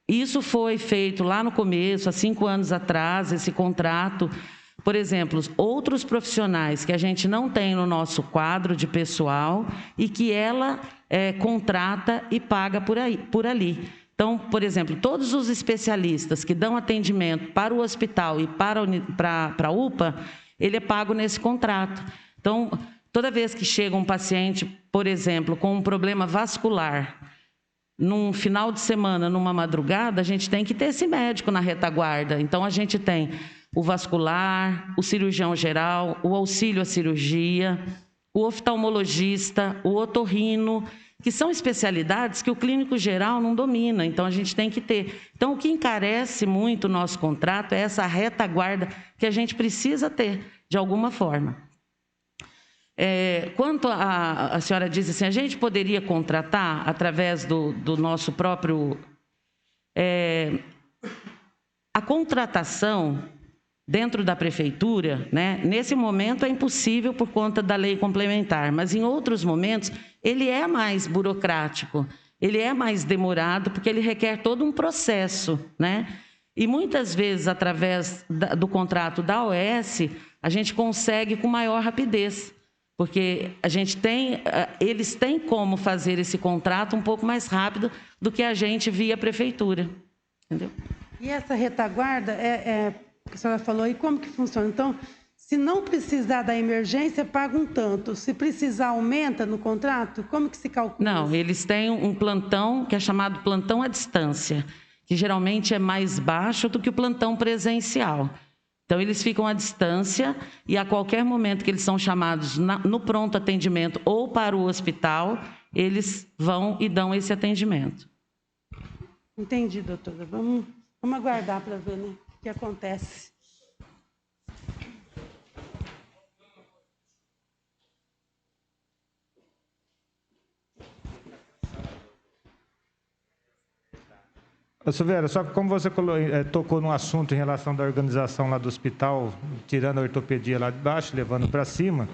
Isso foi feito lá no começo, há 5 anos atrás, esse contrato. Por exemplo, outros profissionais que a gente não tem no nosso quadro de pessoal e que ela contrata e paga por ali. Então, por exemplo, todos os especialistas que dão atendimento para o hospital e para a UPA, ele é pago nesse contrato. Então, toda vez que chega um paciente, por exemplo, com um problema vascular, num final de semana, numa madrugada, a gente tem que ter esse médico na retaguarda. Então, a gente tem o vascular, o cirurgião geral, o auxílio à cirurgia, o oftalmologista, o otorrino, que são especialidades que o clínico geral não domina. Então, a gente tem que ter. Então, o que encarece muito o nosso contrato é essa retaguarda que a gente precisa ter, de alguma forma. Quanto a senhora disse assim, a gente poderia contratar através do nosso próprio... a contratação dentro da prefeitura, né, nesse momento é impossível por conta da lei complementar, mas em outros momentos ele é mais burocrático, ele é mais demorado, porque ele requer todo um processo, né? E muitas vezes, através do contrato da OS, a gente consegue com maior rapidez, porque eles têm como fazer esse contrato um pouco mais rápido do que a gente via prefeitura, entendeu? E essa retaguarda, que a senhora falou, e como que funciona? Então, se não precisar da emergência, paga um tanto. Se precisar, aumenta no contrato? Como que se calcula? Não, eles têm um plantão que é chamado plantão à distância, que geralmente é mais baixo do que o plantão presencial. Então, eles ficam à distância e a qualquer momento que eles são chamados no pronto atendimento ou para o hospital, eles vão e dão esse atendimento. Entendi, doutora. Vamos aguardar para ver, né, o que acontece. Silveira, só que como você tocou no assunto em relação da organização lá do hospital, tirando a ortopedia lá de baixo, levando para cima,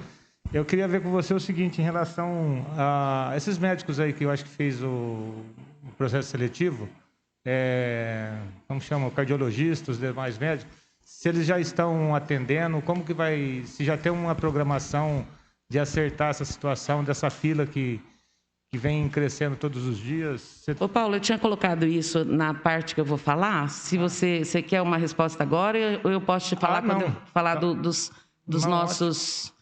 eu queria ver com você o seguinte, em relação a esses médicos aí que eu acho que fez o processo seletivo, como chama, cardiologistas, os demais médicos, se eles já estão atendendo, como que vai, se já tem uma programação de acertar essa situação dessa fila que vem crescendo todos os dias. Ô Paulo, eu tinha colocado isso na parte que eu vou falar. Se você quer uma resposta agora, eu posso te falar quando eu falar dos nossos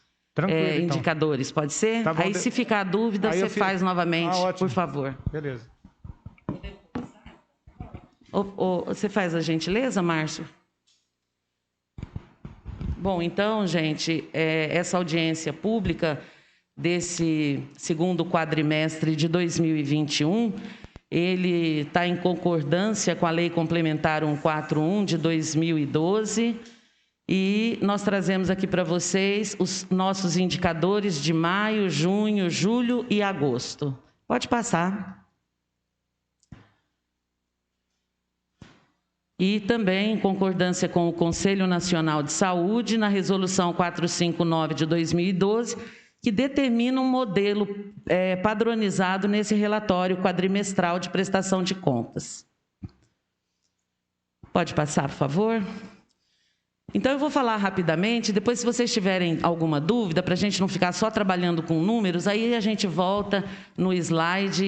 indicadores, então. Pode ser? Tá bom, aí se ficar dúvida, você faz novamente, por favor. Beleza. Você faz a gentileza, Márcio? Bom, então, gente, essa audiência pública desse segundo quadrimestre de 2021, ele está em concordância com a Lei Complementar 141 de 2012 e nós trazemos aqui para vocês os nossos indicadores de maio, junho, julho e agosto. Pode passar. E também em concordância com o Conselho Nacional de Saúde, na Resolução 459 de 2012, que determina um modelo padronizado nesse relatório quadrimestral de prestação de contas. Pode passar, por favor? Então, eu vou falar rapidamente, depois se vocês tiverem alguma dúvida, para a gente não ficar só trabalhando com números, aí a gente volta no slide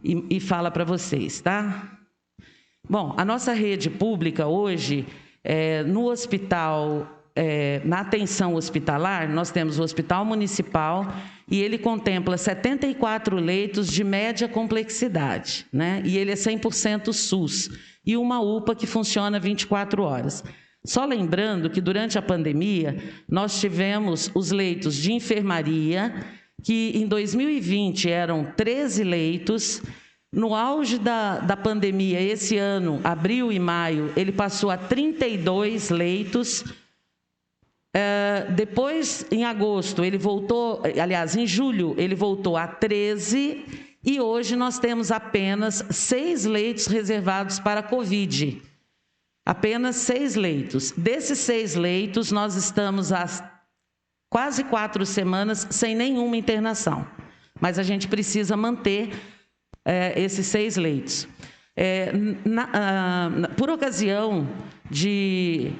e fala para vocês, tá? Bom, a nossa rede pública hoje, no hospital... na atenção hospitalar, nós temos o Hospital Municipal e ele contempla 74 leitos de média complexidade, né? E ele é 100% SUS e uma UPA que funciona 24 horas. Só lembrando que durante a pandemia nós tivemos os leitos de enfermaria, que em 2020 eram 13 leitos, No auge da pandemia, esse ano, abril e maio, ele passou a 32 leitos. Depois, em agosto, ele voltou, aliás, em julho, ele voltou a 13, e hoje nós temos apenas 6 leitos reservados para Covid. Apenas 6 leitos. Desses 6 leitos, nós estamos há quase 4 semanas sem nenhuma internação. Mas a gente precisa manter esses 6 leitos. Por ocasião de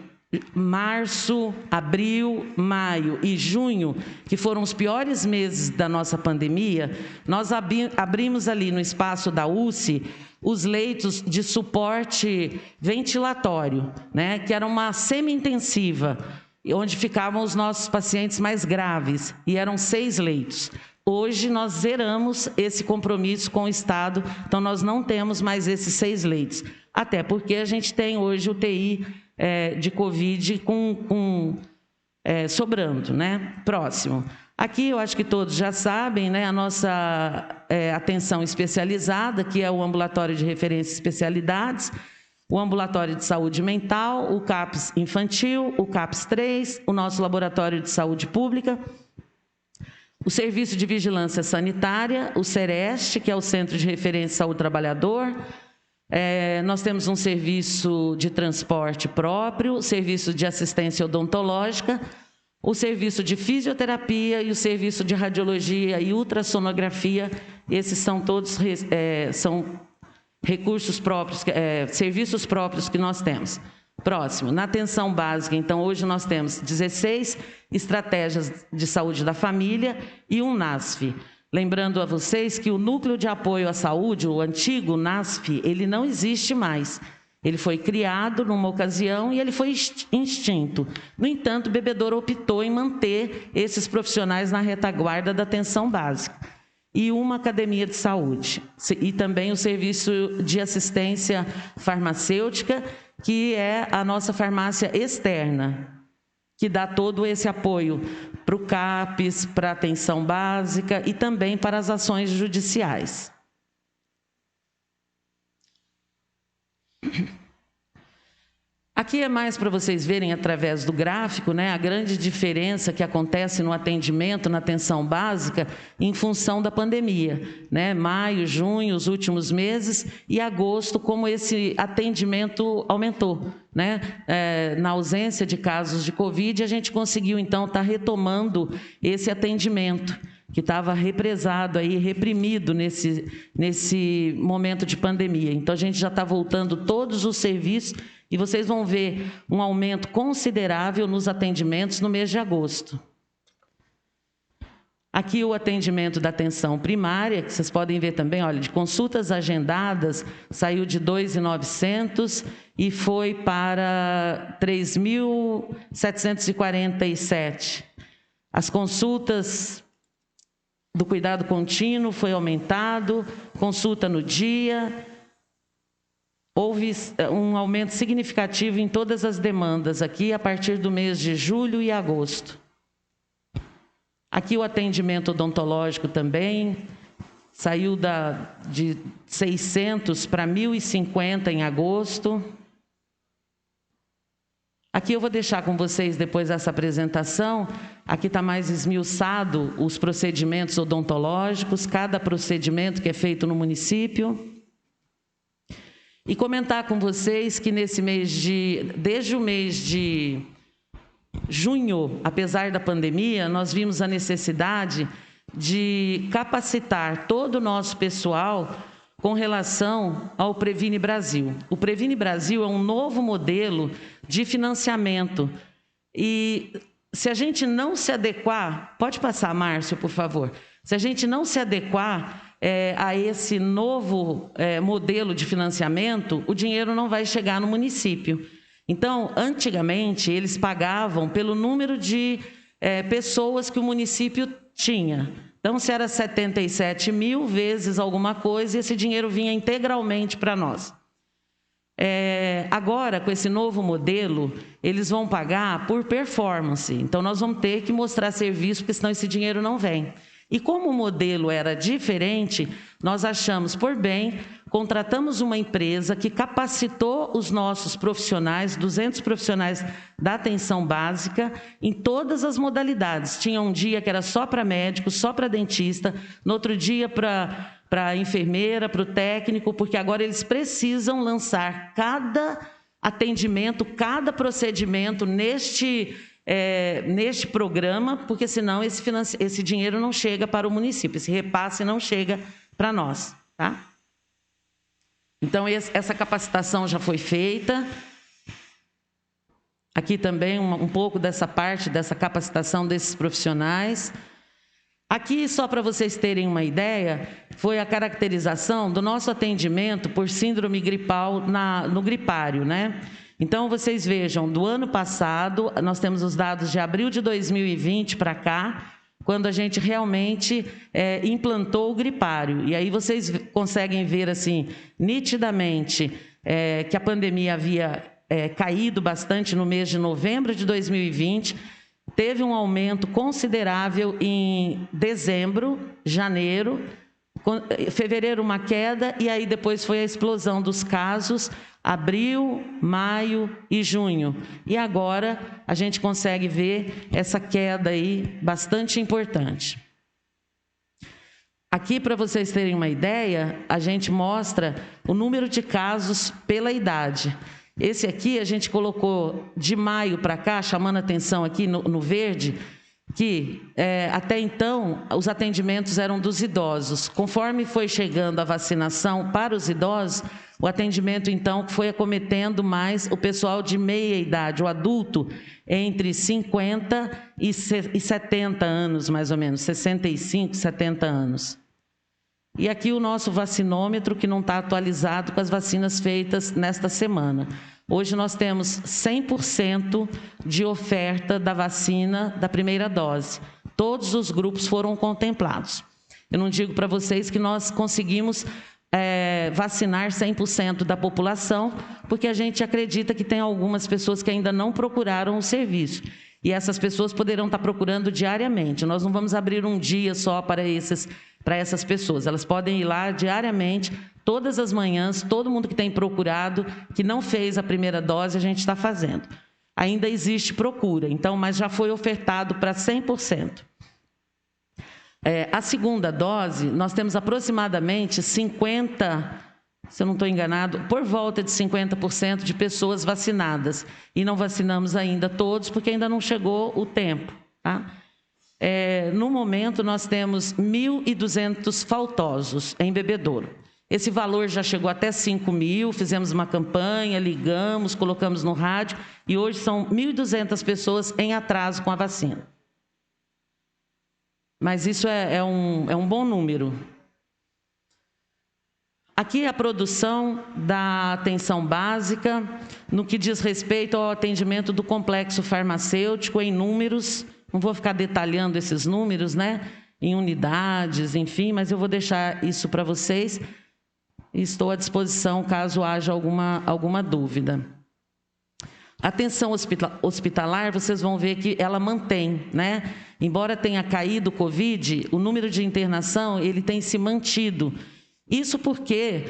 março, abril, maio e junho, que foram os piores meses da nossa pandemia, nós abrimos ali no espaço da UCI os leitos de suporte ventilatório, né, que era uma semi-intensiva, onde ficavam os nossos pacientes mais graves, e eram 6 leitos. Hoje nós zeramos esse compromisso com o Estado, então nós não temos mais esses 6 leitos, até porque a gente tem hoje UTI de Covid sobrando, né? Próximo. Aqui eu acho que todos já sabem, né, a nossa atenção especializada, que é o Ambulatório de Referência e Especialidades, o Ambulatório de Saúde Mental, o CAPS Infantil, o CAPS 3, o nosso Laboratório de Saúde Pública, o Serviço de Vigilância Sanitária, o CEREST, que é o Centro de Referência de Saúde do Trabalhador. Nós temos um serviço de transporte próprio, serviço de assistência odontológica, o serviço de fisioterapia e o serviço de radiologia e ultrassonografia. Esses são todos são recursos próprios, serviços próprios que nós temos. Próximo, na atenção básica, então, hoje nós temos 16 estratégias de saúde da família e um NASF. Lembrando a vocês que o Núcleo de Apoio à Saúde, o antigo NASF, ele não existe mais. Ele foi criado numa ocasião e ele foi extinto. No entanto, o Bebedouro optou em manter esses profissionais na retaguarda da atenção básica. E uma academia de saúde. E também o serviço de assistência farmacêutica, que é a nossa farmácia externa, que dá todo esse apoio para o CAPES, para a atenção básica e também para as ações judiciais. Aqui é mais para vocês verem através do gráfico, né, a grande diferença que acontece no atendimento, na atenção básica, em função da pandemia, né? Maio, junho, os últimos meses, e agosto, como esse atendimento aumentou, né? Na ausência de casos de Covid, a gente conseguiu, então, estar retomando esse atendimento, que estava represado aí, reprimido nesse momento de pandemia. Então, a gente já está voltando todos os serviços, e vocês vão ver um aumento considerável nos atendimentos no mês de agosto. Aqui o atendimento da atenção primária, que vocês podem ver também, olha, de consultas agendadas, saiu de 2.900 e foi para 3.747. As consultas do cuidado contínuo foi aumentado, consulta no dia. Houve um aumento significativo em todas as demandas aqui a partir do mês de julho e agosto. Aqui o atendimento odontológico também saiu de 600 para 1.050 em agosto. Aqui eu vou deixar com vocês, depois dessa apresentação, aqui está mais esmiuçado os procedimentos odontológicos, cada procedimento que é feito no município. E comentar com vocês que desde o mês de junho, apesar da pandemia, nós vimos a necessidade de capacitar todo o nosso pessoal com relação ao Previne Brasil. O Previne Brasil é um novo modelo de financiamento. E se a gente não se adequar, pode passar, Márcio, por favor. Se a gente não se adequar a esse novo modelo de financiamento, o dinheiro não vai chegar no município. Então, antigamente, eles pagavam pelo número de pessoas que o município tinha. Então, se era 77 mil vezes alguma coisa, esse dinheiro vinha integralmente para nós. Agora, com esse novo modelo, eles vão pagar por performance. Então, nós vamos ter que mostrar serviço, porque senão esse dinheiro não vem. E como o modelo era diferente, nós achamos por bem, contratamos uma empresa que capacitou os nossos profissionais, 200 profissionais da atenção básica, em todas as modalidades. Tinha um dia que era só para médico, só para dentista, no outro dia para a enfermeira, para o técnico, porque agora eles precisam lançar cada atendimento, cada procedimento neste programa, porque senão esse dinheiro não chega para o município, esse repasse não chega para nós, tá? Então, essa capacitação já foi feita. Aqui também um pouco dessa parte, dessa capacitação desses profissionais. Aqui, só para vocês terem uma ideia, foi a caracterização do nosso atendimento por síndrome gripal no gripário, né? Então, vocês vejam, do ano passado, nós temos os dados de abril de 2020 para cá, quando a gente realmente implantou o gripário. E aí vocês conseguem ver, assim, nitidamente, que a pandemia havia caído bastante no mês de novembro de 2020, teve um aumento considerável em dezembro, janeiro, fevereiro uma queda, e aí depois foi a explosão dos casos, abril, maio e junho. E agora a gente consegue ver essa queda aí bastante importante. Aqui, para vocês terem uma ideia, a gente mostra o número de casos pela idade. Esse aqui a gente colocou de maio para cá, chamando a atenção aqui no verde, que até então os atendimentos eram dos idosos. Conforme foi chegando a vacinação para os idosos, o atendimento então foi acometendo mais o pessoal de meia idade, o adulto entre 50 e 70 anos, mais ou menos, 65, 70 anos. E aqui o nosso vacinômetro, que não está atualizado com as vacinas feitas nesta semana. Hoje nós temos 100% de oferta da vacina da primeira dose. Todos os grupos foram contemplados. Eu não digo para vocês que nós conseguimos vacinar 100% da população, porque a gente acredita que tem algumas pessoas que ainda não procuraram o serviço. E essas pessoas poderão estar procurando diariamente. Nós não vamos abrir um dia só para essas pessoas. Elas podem ir lá diariamente, todas as manhãs, todo mundo que tem procurado, que não fez a primeira dose, a gente está fazendo. Ainda existe procura, então, mas já foi ofertado para 100%. A segunda dose, nós temos aproximadamente 50%, se eu não estou enganado, por volta de 50% de pessoas vacinadas. E não vacinamos ainda todos, porque ainda não chegou o tempo, tá? No momento, nós temos 1.200 faltosos em Bebedouro. Esse valor já chegou até 5.000, fizemos uma campanha, ligamos, colocamos no rádio, e hoje são 1.200 pessoas em atraso com a vacina. Mas isso é um bom número. Aqui a produção da atenção básica, no que diz respeito ao atendimento do complexo farmacêutico em números. Não vou ficar detalhando esses números, né? Em unidades, enfim, mas eu vou deixar isso para vocês. E estou à disposição caso haja alguma dúvida. A atenção hospitalar, vocês vão ver que ela mantém, né? Embora tenha caído o Covid, o número de internação ele tem se mantido. Isso porque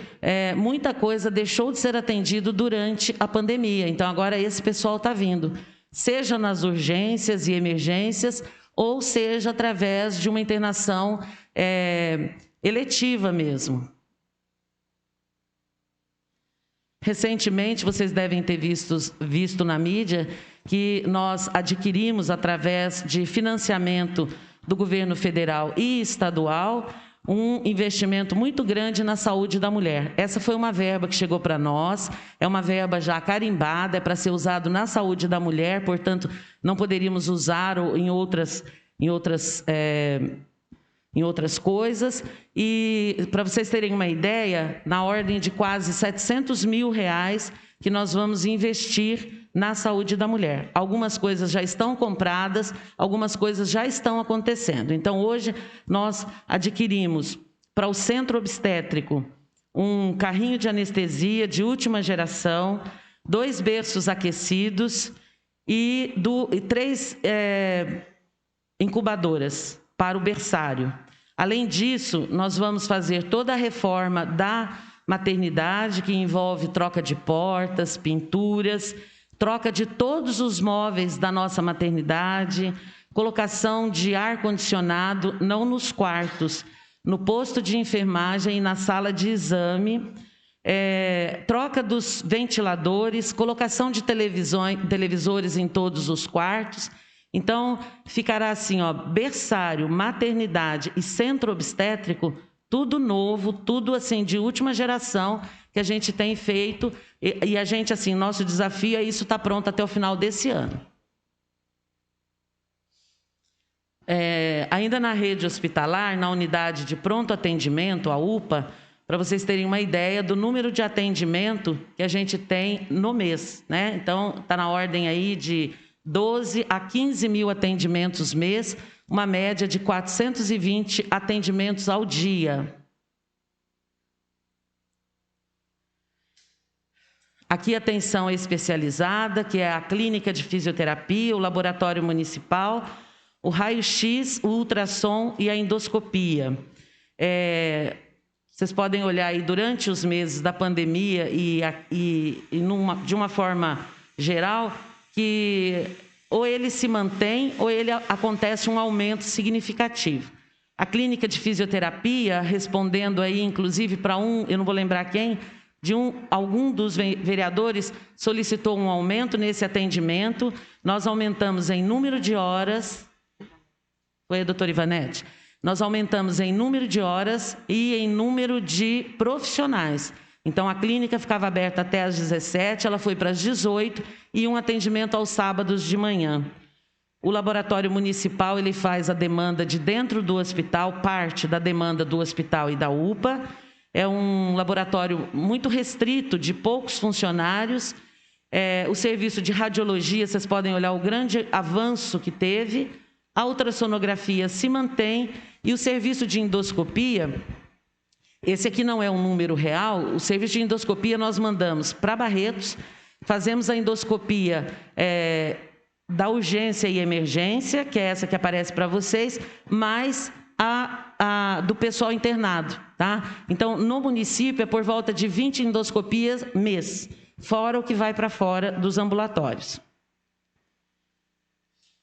muita coisa deixou de ser atendido durante a pandemia. Então, agora esse pessoal está vindo, seja nas urgências e emergências, ou seja através de uma internação eletiva mesmo. Recentemente, vocês devem ter visto na mídia que nós adquirimos, através de financiamento do governo federal e estadual, um investimento muito grande na saúde da mulher. Essa foi uma verba que chegou para nós, é uma verba já carimbada, é para ser usado na saúde da mulher, portanto, não poderíamos usar em outras coisas. E, para vocês terem uma ideia, na ordem de quase R$700 mil que nós vamos investir na saúde da mulher. Algumas coisas já estão compradas, algumas coisas já estão acontecendo. Então, hoje, nós adquirimos para o centro obstétrico um carrinho de anestesia de última geração, 2 berços aquecidos e 3 incubadoras para o berçário. Além disso, nós vamos fazer toda a reforma da maternidade, que envolve troca de portas, pinturas, troca de todos os móveis da nossa maternidade, colocação de ar-condicionado, não nos quartos, no posto de enfermagem e na sala de exame, troca dos ventiladores, colocação de televisores em todos os quartos. Então, ficará assim, ó, berçário, maternidade e centro obstétrico, tudo novo, tudo assim de última geração que a gente tem feito. E a gente, assim, nosso desafio é isso estar pronto até o final desse ano. Ainda na rede hospitalar, na unidade de pronto atendimento, a UPA, para vocês terem uma ideia do número de atendimento que a gente tem no mês, né? Então, está na ordem aí de 12 a 15 mil atendimentos mês, uma média de 420 atendimentos ao dia. Aqui atenção especializada, que é a clínica de fisioterapia, o laboratório municipal, o raio-x, o ultrassom e a endoscopia. Vocês podem olhar aí durante os meses da pandemia de uma forma geral, que ou ele se mantém ou ele acontece um aumento significativo. A clínica de fisioterapia, respondendo aí inclusive para eu não vou lembrar quem, algum dos vereadores solicitou um aumento nesse atendimento, nós aumentamos em número de horas, foi a doutora Ivanete? Nós aumentamos em número de horas e em número de profissionais. Então, a clínica ficava aberta até às 17, ela foi para as 18 e um atendimento aos sábados de manhã. O laboratório municipal, ele faz a demanda de dentro do hospital, parte da demanda do hospital e da UPA. É um laboratório muito restrito, de poucos funcionários. O serviço de radiologia, vocês podem olhar o grande avanço que teve. A ultrassonografia se mantém e o serviço de endoscopia, esse aqui não é um número real, o serviço de endoscopia nós mandamos para Barretos, fazemos a endoscopia da urgência e emergência, que é essa que aparece para vocês, mais a do pessoal internado, tá? Então, no município é por volta de 20 endoscopias mês, fora o que vai para fora dos ambulatórios.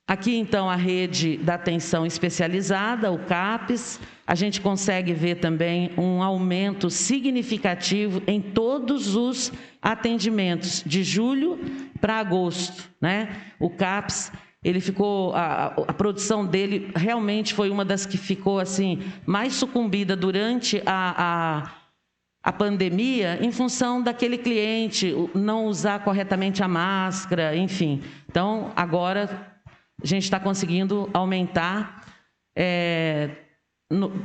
Aqui, então, a rede da atenção especializada, o CAPES, a gente consegue ver também um aumento significativo em todos os atendimentos, de julho para agosto, né? O CAPES, ele ficou, a produção dele realmente foi uma das que ficou, assim, mais sucumbida durante a pandemia, em função daquele cliente não usar corretamente a máscara, enfim. Então, agora a gente está conseguindo aumentar,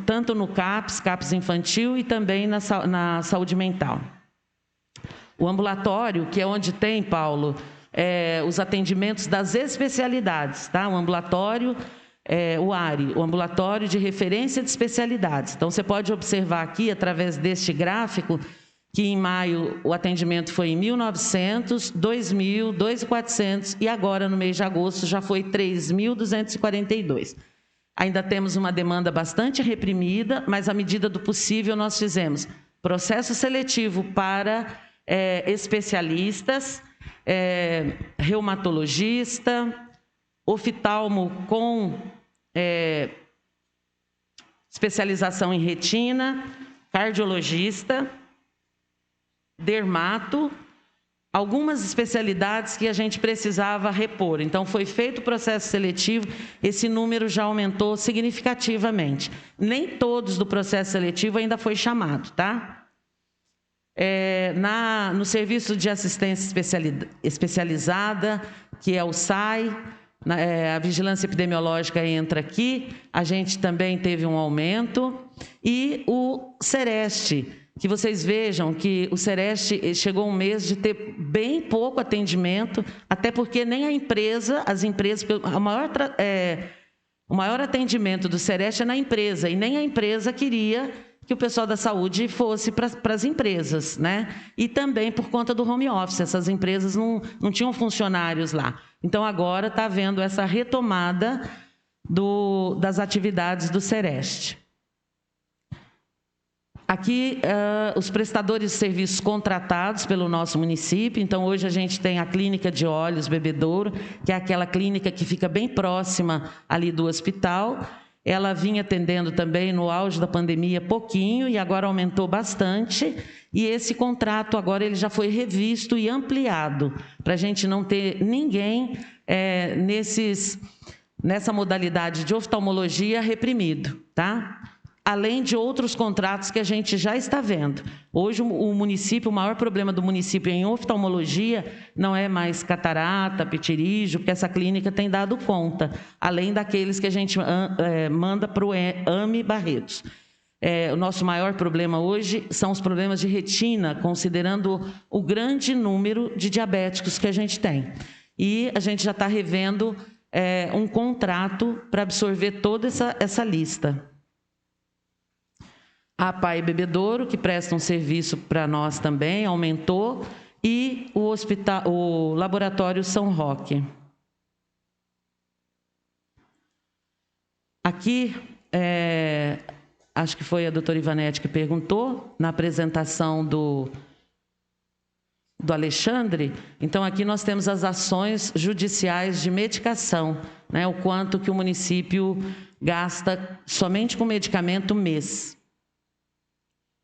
tanto no CAPES infantil e também na saúde mental. O ambulatório, que é onde tem, Paulo, os atendimentos das especialidades, tá? O ambulatório, o ARI, o ambulatório de referência de especialidades. Então, você pode observar aqui, através deste gráfico, que em maio o atendimento foi em 1.900, 2.000, 2.400 e agora no mês de agosto já foi 3.242. Ainda temos uma demanda bastante reprimida, mas à medida do possível nós fizemos processo seletivo para especialistas, reumatologista, oftalmo com especialização em retina, cardiologista, dermato, algumas especialidades que a gente precisava repor. Então, foi feito o processo seletivo, esse número já aumentou significativamente. Nem todos do processo seletivo ainda foi chamado, tá? No serviço de assistência especializada, que é o SAI, a vigilância epidemiológica entra aqui, a gente também teve um aumento, e o Sereste, que vocês vejam que o Sereste chegou um mês de ter bem pouco atendimento, até porque nem as empresas, o maior atendimento do Sereste é na empresa, e nem a empresa queria que o pessoal da saúde fosse para as empresas, né? E também por conta do home office, essas empresas não tinham funcionários lá. Então, agora está havendo essa retomada das atividades do Sereste. Aqui, os prestadores de serviços contratados pelo nosso município. Então, hoje a gente tem a Clínica de Olhos Bebedouro, que é aquela clínica que fica bem próxima ali do hospital. Ela vinha atendendo também no auge da pandemia pouquinho e agora aumentou bastante. E esse contrato agora ele já foi revisto e ampliado, para a gente não ter ninguém nessa modalidade de oftalmologia reprimido, tá? Além de outros contratos que a gente já está vendo. Hoje, o município, o maior problema do município em oftalmologia não é mais catarata, pitirígio, porque essa clínica tem dado conta, além daqueles que a gente manda para o AME Barretos. O nosso maior problema hoje são os problemas de retina, considerando o grande número de diabéticos que a gente tem. E a gente já está revendo um contrato para absorver toda essa lista. A Pai Bebedouro, que presta um serviço para nós também, aumentou, e o Laboratório São Roque. Aqui, acho que foi a doutora Ivanete que perguntou, na apresentação do Alexandre. Então, aqui nós temos as ações judiciais de medicação, né, o quanto que o município gasta somente com medicamento mês.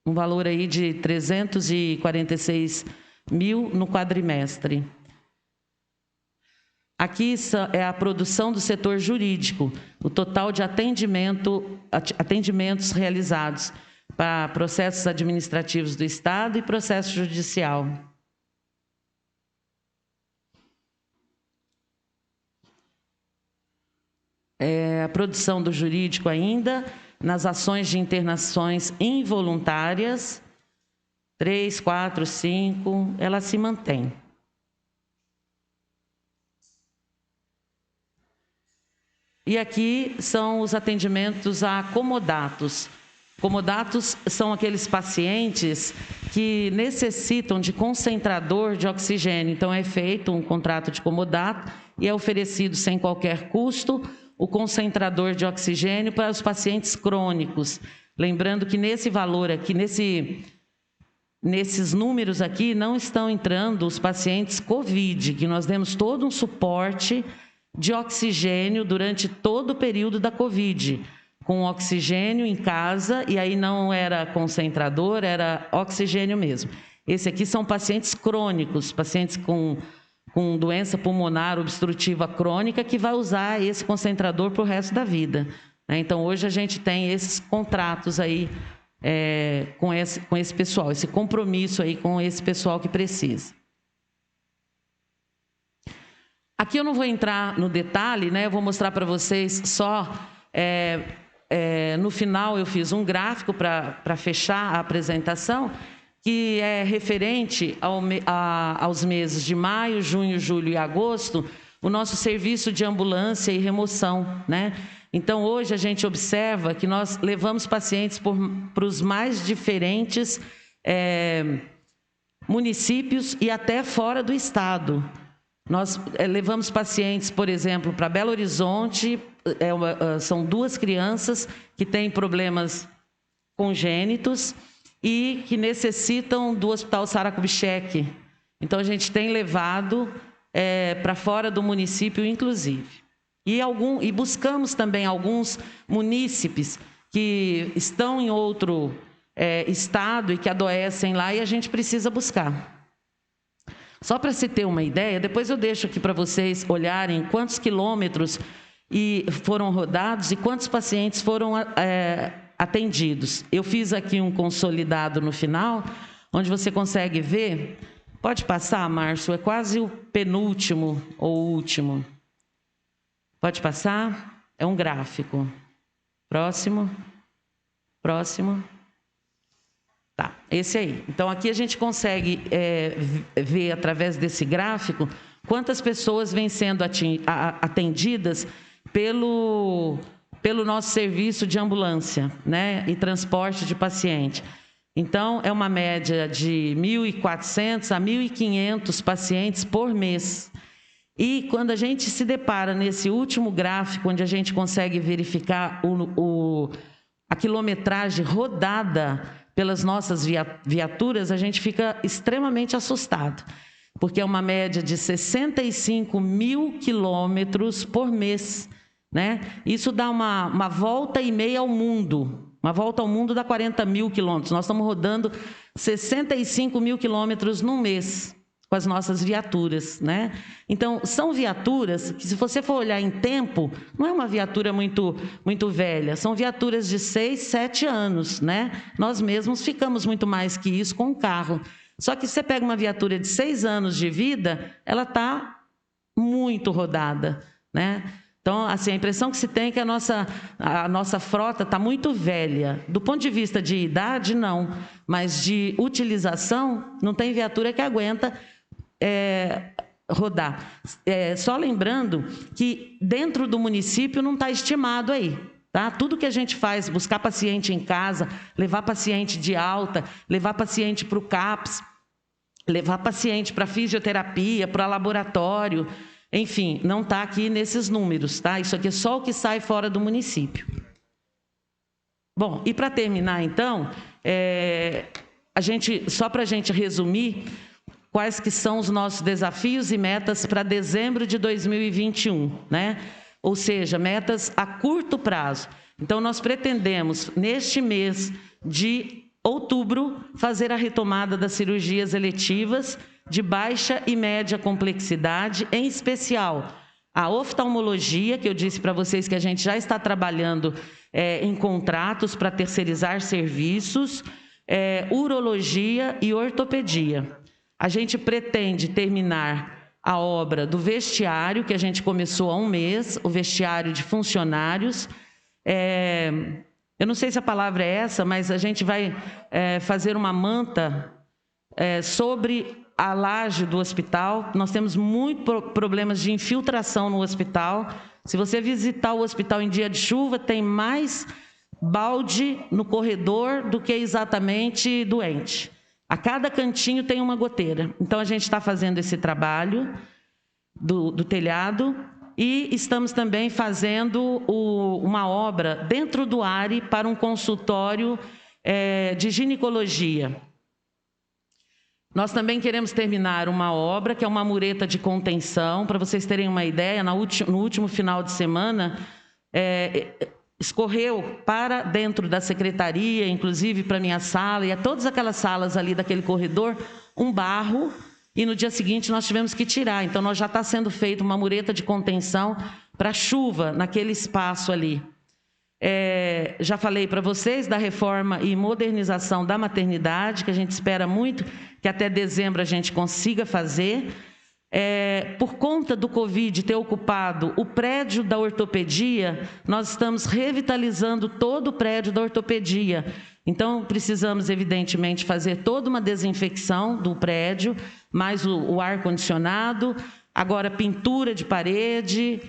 Um valor aí de 346 mil no quadrimestre. Aqui é a produção do setor jurídico, o total de atendimentos realizados para processos administrativos do Estado e processo judicial. A produção do jurídico ainda, nas ações de internações involuntárias, 3, 4, 5, ela se mantém. E aqui são os atendimentos a comodatos. Comodatos são aqueles pacientes que necessitam de concentrador de oxigênio. Então, é feito um contrato de comodato e é oferecido sem qualquer custo o concentrador de oxigênio para os pacientes crônicos. Lembrando que nesse valor aqui, nesses números aqui, não estão entrando os pacientes COVID, que nós demos todo um suporte de oxigênio durante todo o período da COVID, com oxigênio em casa, e aí não era concentrador, era oxigênio mesmo. Esse aqui são pacientes crônicos, pacientes com doença pulmonar obstrutiva crônica, que vai usar esse concentrador para o resto da vida. Então, hoje a gente tem esses contratos aí com esse pessoal, esse compromisso aí com esse pessoal que precisa. Aqui eu não vou entrar no detalhe, né? Eu vou mostrar para vocês só... no final eu fiz um gráfico para fechar a apresentação, que é referente aos meses de maio, junho, julho e agosto, o nosso serviço de ambulância e remoção, né? Então, hoje a gente observa que nós levamos pacientes para os mais diferentes municípios e até fora do estado. Nós levamos pacientes, por exemplo, para Belo Horizonte, são 2 crianças que têm problemas congênitos e que necessitam do Hospital Sara Kubitschek. Então, a gente tem levado para fora do município, inclusive. E buscamos também alguns munícipes que estão em outro estado e que adoecem lá, e a gente precisa buscar. Só para se ter uma ideia, depois eu deixo aqui para vocês olharem quantos quilômetros foram rodados e quantos pacientes foram atendidos. Eu fiz aqui um consolidado no final, onde você consegue ver. Pode passar, Márcio? É quase o penúltimo ou último. Pode passar? É um gráfico. Próximo. Próximo. Tá, esse aí. Então, aqui a gente consegue ver, através desse gráfico, quantas pessoas vêm sendo atendidas pelo nosso serviço de ambulância, né, e transporte de paciente. Então, é uma média de 1.400 a 1.500 pacientes por mês. E quando a gente se depara nesse último gráfico, onde a gente consegue verificar a quilometragem rodada pelas nossas viaturas, a gente fica extremamente assustado, porque é uma média de 65 mil quilômetros por mês, né? Isso dá uma volta e meia ao mundo. Uma volta ao mundo dá 40 mil quilômetros. Nós estamos rodando 65 mil quilômetros num mês com as nossas viaturas, né? Então, são viaturas que, se você for olhar em tempo, não é uma viatura muito velha, são viaturas de 6, 7 anos, né? Nós mesmos ficamos muito mais que isso com o carro. Só que você pega uma viatura de 6 anos de vida, ela está muito rodada, né? Então, assim, a impressão que se tem é que a nossa frota está muito velha. Do ponto de vista de idade, não. Mas de utilização, não tem viatura que aguenta rodar. Só lembrando que dentro do município não está estimado aí. Tá? Tudo que a gente faz, buscar paciente em casa, levar paciente de alta, levar paciente para o CAPS, levar paciente para fisioterapia, para laboratório... Enfim, não está aqui nesses números, tá? Isso aqui é só o que sai fora do município. Bom, e para terminar, então, só para a gente resumir, quais que são os nossos desafios e metas para dezembro de 2021, né? Ou seja, metas a curto prazo. Então, nós pretendemos, neste mês de outubro, fazer a retomada das cirurgias eletivas de baixa e média complexidade, em especial a oftalmologia, que eu disse para vocês que a gente já está trabalhando em contratos para terceirizar serviços, urologia e ortopedia. A gente pretende terminar a obra do vestiário, que a gente começou há um mês, o vestiário de funcionários. Eu não sei se a palavra é essa, mas a gente vai fazer uma manta sobre a laje do hospital. Nós temos muitos problemas de infiltração no hospital. Se você visitar o hospital em dia de chuva, tem mais balde no corredor do que exatamente doente. A cada cantinho tem uma goteira. Então, a gente está fazendo esse trabalho do telhado e estamos também fazendo uma obra dentro do ARI para um consultório de ginecologia. Nós também queremos terminar uma obra, que é uma mureta de contenção. Para vocês terem uma ideia, no último final de semana, escorreu para dentro da secretaria, inclusive para a minha sala, e a todas aquelas salas ali daquele corredor, um barro, e no dia seguinte nós tivemos que tirar. Então, já está sendo feita uma mureta de contenção para chuva naquele espaço ali. Já falei para vocês da reforma e modernização da maternidade, que a gente espera muito que até dezembro a gente consiga fazer. Por conta do Covid ter ocupado o prédio da ortopedia, nós estamos revitalizando todo o prédio da ortopedia. Então, precisamos, evidentemente, fazer toda uma desinfecção do prédio, mais o ar-condicionado, agora pintura de parede,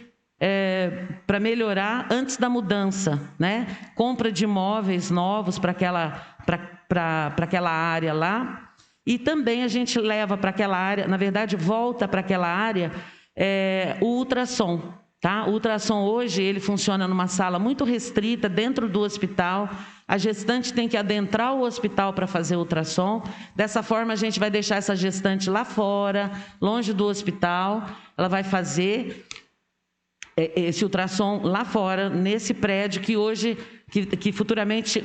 para melhorar antes da mudança, né? Compra de imóveis novos para aquela área lá. E também a gente leva para aquela área, na verdade, volta para aquela área o ultrassom. Tá? O ultrassom hoje ele funciona numa sala muito restrita dentro do hospital. A gestante tem que adentrar o hospital para fazer ultrassom. Dessa forma, a gente vai deixar essa gestante lá fora, longe do hospital. Ela vai fazer esse ultrassom lá fora, nesse prédio que hoje, que futuramente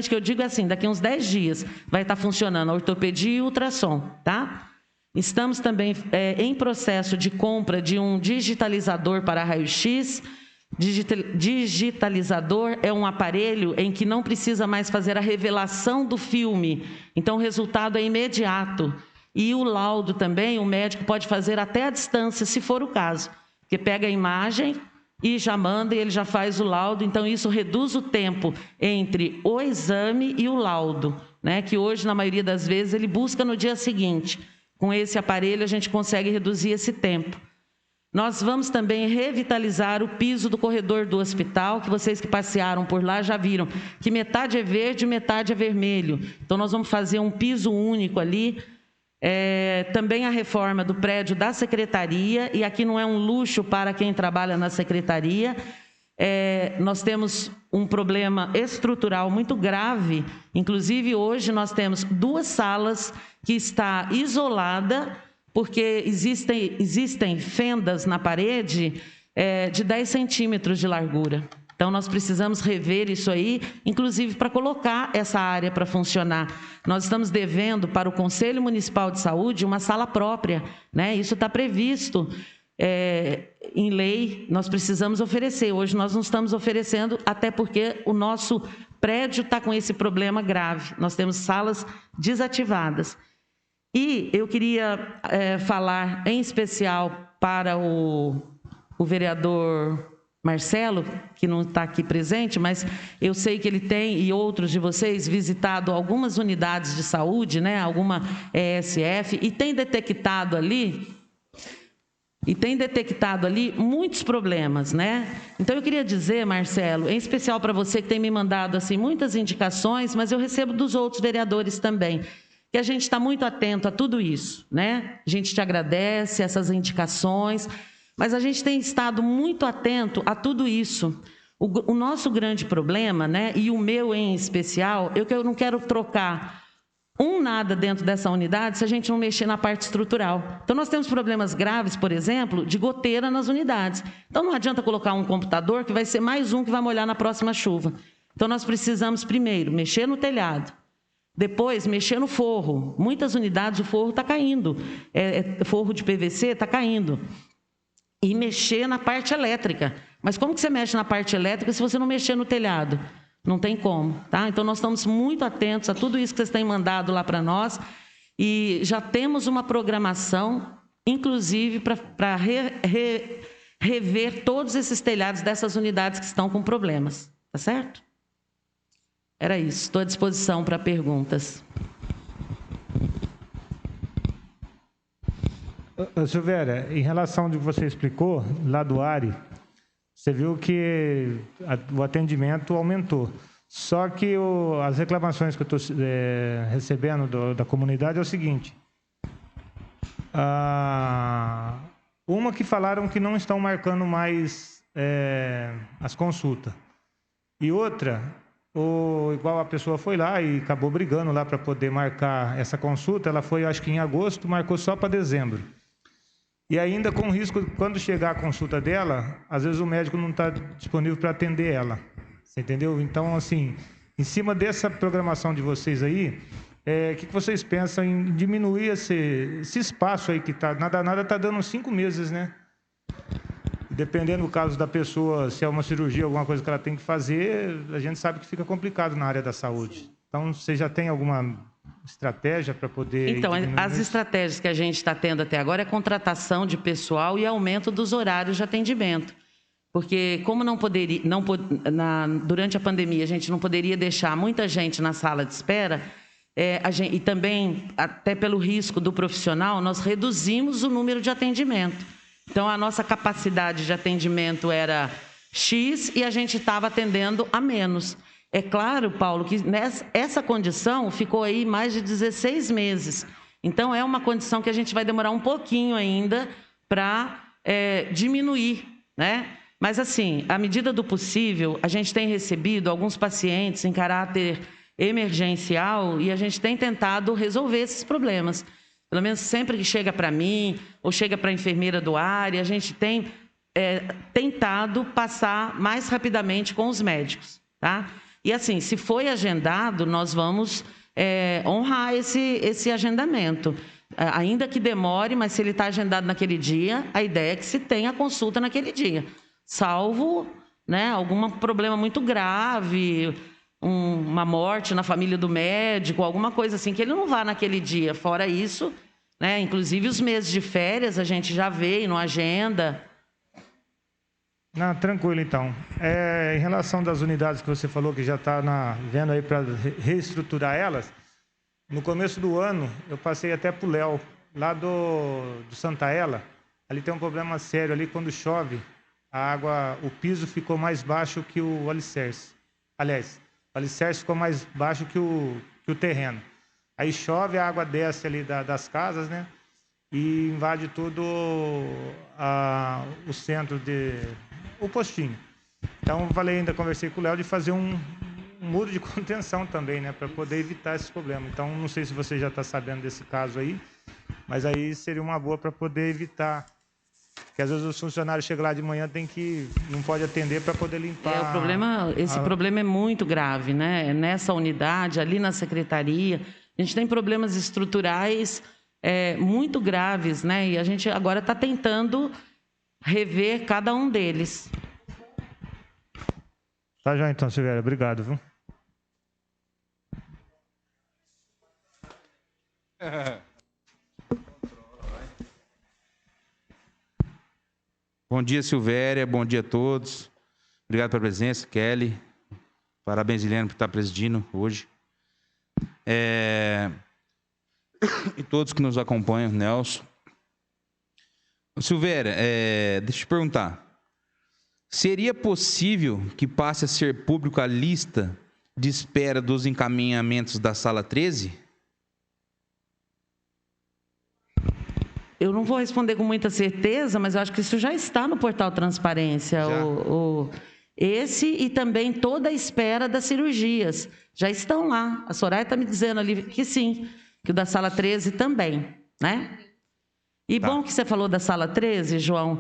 que eu digo assim, daqui a uns 10 dias, vai estar funcionando a ortopedia e o ultrassom, tá? Estamos também em processo de compra de um digitalizador para raio-x. Digitalizador é um aparelho em que não precisa mais fazer a revelação do filme, então o resultado é imediato. E o laudo também, o médico pode fazer até à distância, se for o caso. Porque pega a imagem e já manda e ele já faz o laudo. Então, isso reduz o tempo entre o exame e o laudo, né? Que hoje, na maioria das vezes, ele busca no dia seguinte. Com esse aparelho, a gente consegue reduzir esse tempo. Nós vamos também revitalizar o piso do corredor do hospital, que vocês que passearam por lá já viram, que metade é verde e metade é vermelho. Então, nós vamos fazer um piso único ali. Também a reforma do prédio da secretaria, e aqui não é um luxo para quem trabalha na secretaria, nós temos um problema estrutural muito grave. Inclusive, hoje nós temos 2 salas que está isolada, porque existem fendas na parede de 10 centímetros de largura. Então, nós precisamos rever isso aí, inclusive para colocar essa área para funcionar. Nós estamos devendo para o Conselho Municipal de Saúde uma sala própria, né? Isso está previsto em lei, nós precisamos oferecer. Hoje nós não estamos oferecendo, até porque o nosso prédio está com esse problema grave. Nós temos salas desativadas. E eu queria falar em especial para o vereador Marcelo, que não está aqui presente, mas eu sei que ele tem, e outros de vocês, visitado algumas unidades de saúde, né, alguma ESF, e tem detectado ali muitos problemas, né? Então, eu queria dizer, Marcelo, em especial para você que tem me mandado assim, muitas indicações, mas eu recebo dos outros vereadores também, que a gente está muito atento a tudo isso, né? A gente te agradece essas indicações, mas a gente tem estado muito atento a tudo isso. O nosso grande problema, né, e o meu em especial, eu não quero trocar nada dentro dessa unidade se a gente não mexer na parte estrutural. Então, nós temos problemas graves, por exemplo, de goteira nas unidades. Então, não adianta colocar um computador que vai ser mais um que vai molhar na próxima chuva. Então, nós precisamos, primeiro, mexer no telhado. Depois, mexer no forro. Muitas unidades, o forro está caindo. Forro de PVC está caindo. E mexer na parte elétrica. Mas como que você mexe na parte elétrica se você não mexer no telhado? Não tem como, tá? Então, nós estamos muito atentos a tudo isso que vocês têm mandado lá para nós e já temos uma programação, inclusive, para rever todos esses telhados dessas unidades que estão com problemas, tá certo? Era isso, estou à disposição para perguntas. Silvéria, em relação ao que você explicou, lá do ARI, você viu que o atendimento aumentou. Só que as reclamações que eu estou recebendo da comunidade é o seguinte. Uma que falaram que não estão marcando mais as consultas. E outra, igual a pessoa foi lá e acabou brigando lá para poder marcar essa consulta, ela foi, acho que em agosto, marcou só para dezembro. E ainda com risco, quando chegar a consulta dela, às vezes o médico não está disponível para atender ela. Você entendeu? Então, assim, em cima dessa programação de vocês aí, o que vocês pensam em diminuir esse espaço aí que está... Nada está dando 5 meses, né? Dependendo do caso da pessoa, se é uma cirurgia, alguma coisa que ela tem que fazer, a gente sabe que fica complicado na área da saúde. Então, você já tem alguma estratégia para poder... Então, as estratégias que a gente está tendo até agora é contratação de pessoal e aumento dos horários de atendimento. Porque como durante a pandemia a gente não poderia deixar muita gente na sala de espera, e também, até pelo risco do profissional, nós reduzimos o número de atendimento. Então, a nossa capacidade de atendimento era X e a gente estava atendendo a menos. É claro, Paulo, que essa condição ficou aí mais de 16 meses. Então, é uma condição que a gente vai demorar um pouquinho ainda para diminuir, né? Mas, assim, à medida do possível, a gente tem recebido alguns pacientes em caráter emergencial e a gente tem tentado resolver esses problemas. Pelo menos sempre que chega para mim ou chega para a enfermeira do área, a gente tem tentado passar mais rapidamente com os médicos, tá? E assim, se foi agendado, nós vamos honrar esse agendamento. Ainda que demore, mas se ele está agendado naquele dia, a ideia é que se tenha a consulta naquele dia. Salvo, né, algum problema muito grave, uma morte na família do médico, alguma coisa assim, que ele não vá naquele dia. Fora isso, né, inclusive os meses de férias a gente já vê e não agenda. Não, tranquilo, então. Em relação das unidades que você falou que já está vendo aí para reestruturar elas, no começo do ano eu passei até para o Léo, lá do Santa Ela. Ali tem um problema sério ali, quando chove, o piso ficou mais baixo que o alicerce. Aliás, o alicerce ficou mais baixo que o terreno. Aí chove, a água desce ali das casas, né? E invade todo o centro o postinho. Então, eu falei, ainda conversei com o Léo de fazer um muro de contenção também, né? Para poder evitar esse problema. Então, não sei se você já está sabendo desse caso aí, mas aí seria uma boa para poder evitar. Porque às vezes os funcionários chegam lá de manhã, não pode atender para poder limpar. Esse problema é muito grave, né? Nessa unidade, ali na secretaria, a gente tem problemas estruturais muito graves, né? E a gente agora está tentando rever cada um deles. Tá já então, Silvéria. Obrigado, viu? Bom dia, Silvéria. Bom dia a todos. Obrigado pela presença, Kelly. Parabéns, Eliane, por estar presidindo hoje. E todos que nos acompanham, Nelson. Silvéria, deixa eu te perguntar. Seria possível que passe a ser pública a lista de espera dos encaminhamentos da Sala 13? Eu não vou responder com muita certeza, mas eu acho que isso já está no portal Transparência. Esse e também toda a espera das cirurgias. Já estão lá. A Soraya está me dizendo ali que sim, que o da Sala 13 também, né? E bom que você falou da Sala 13, João.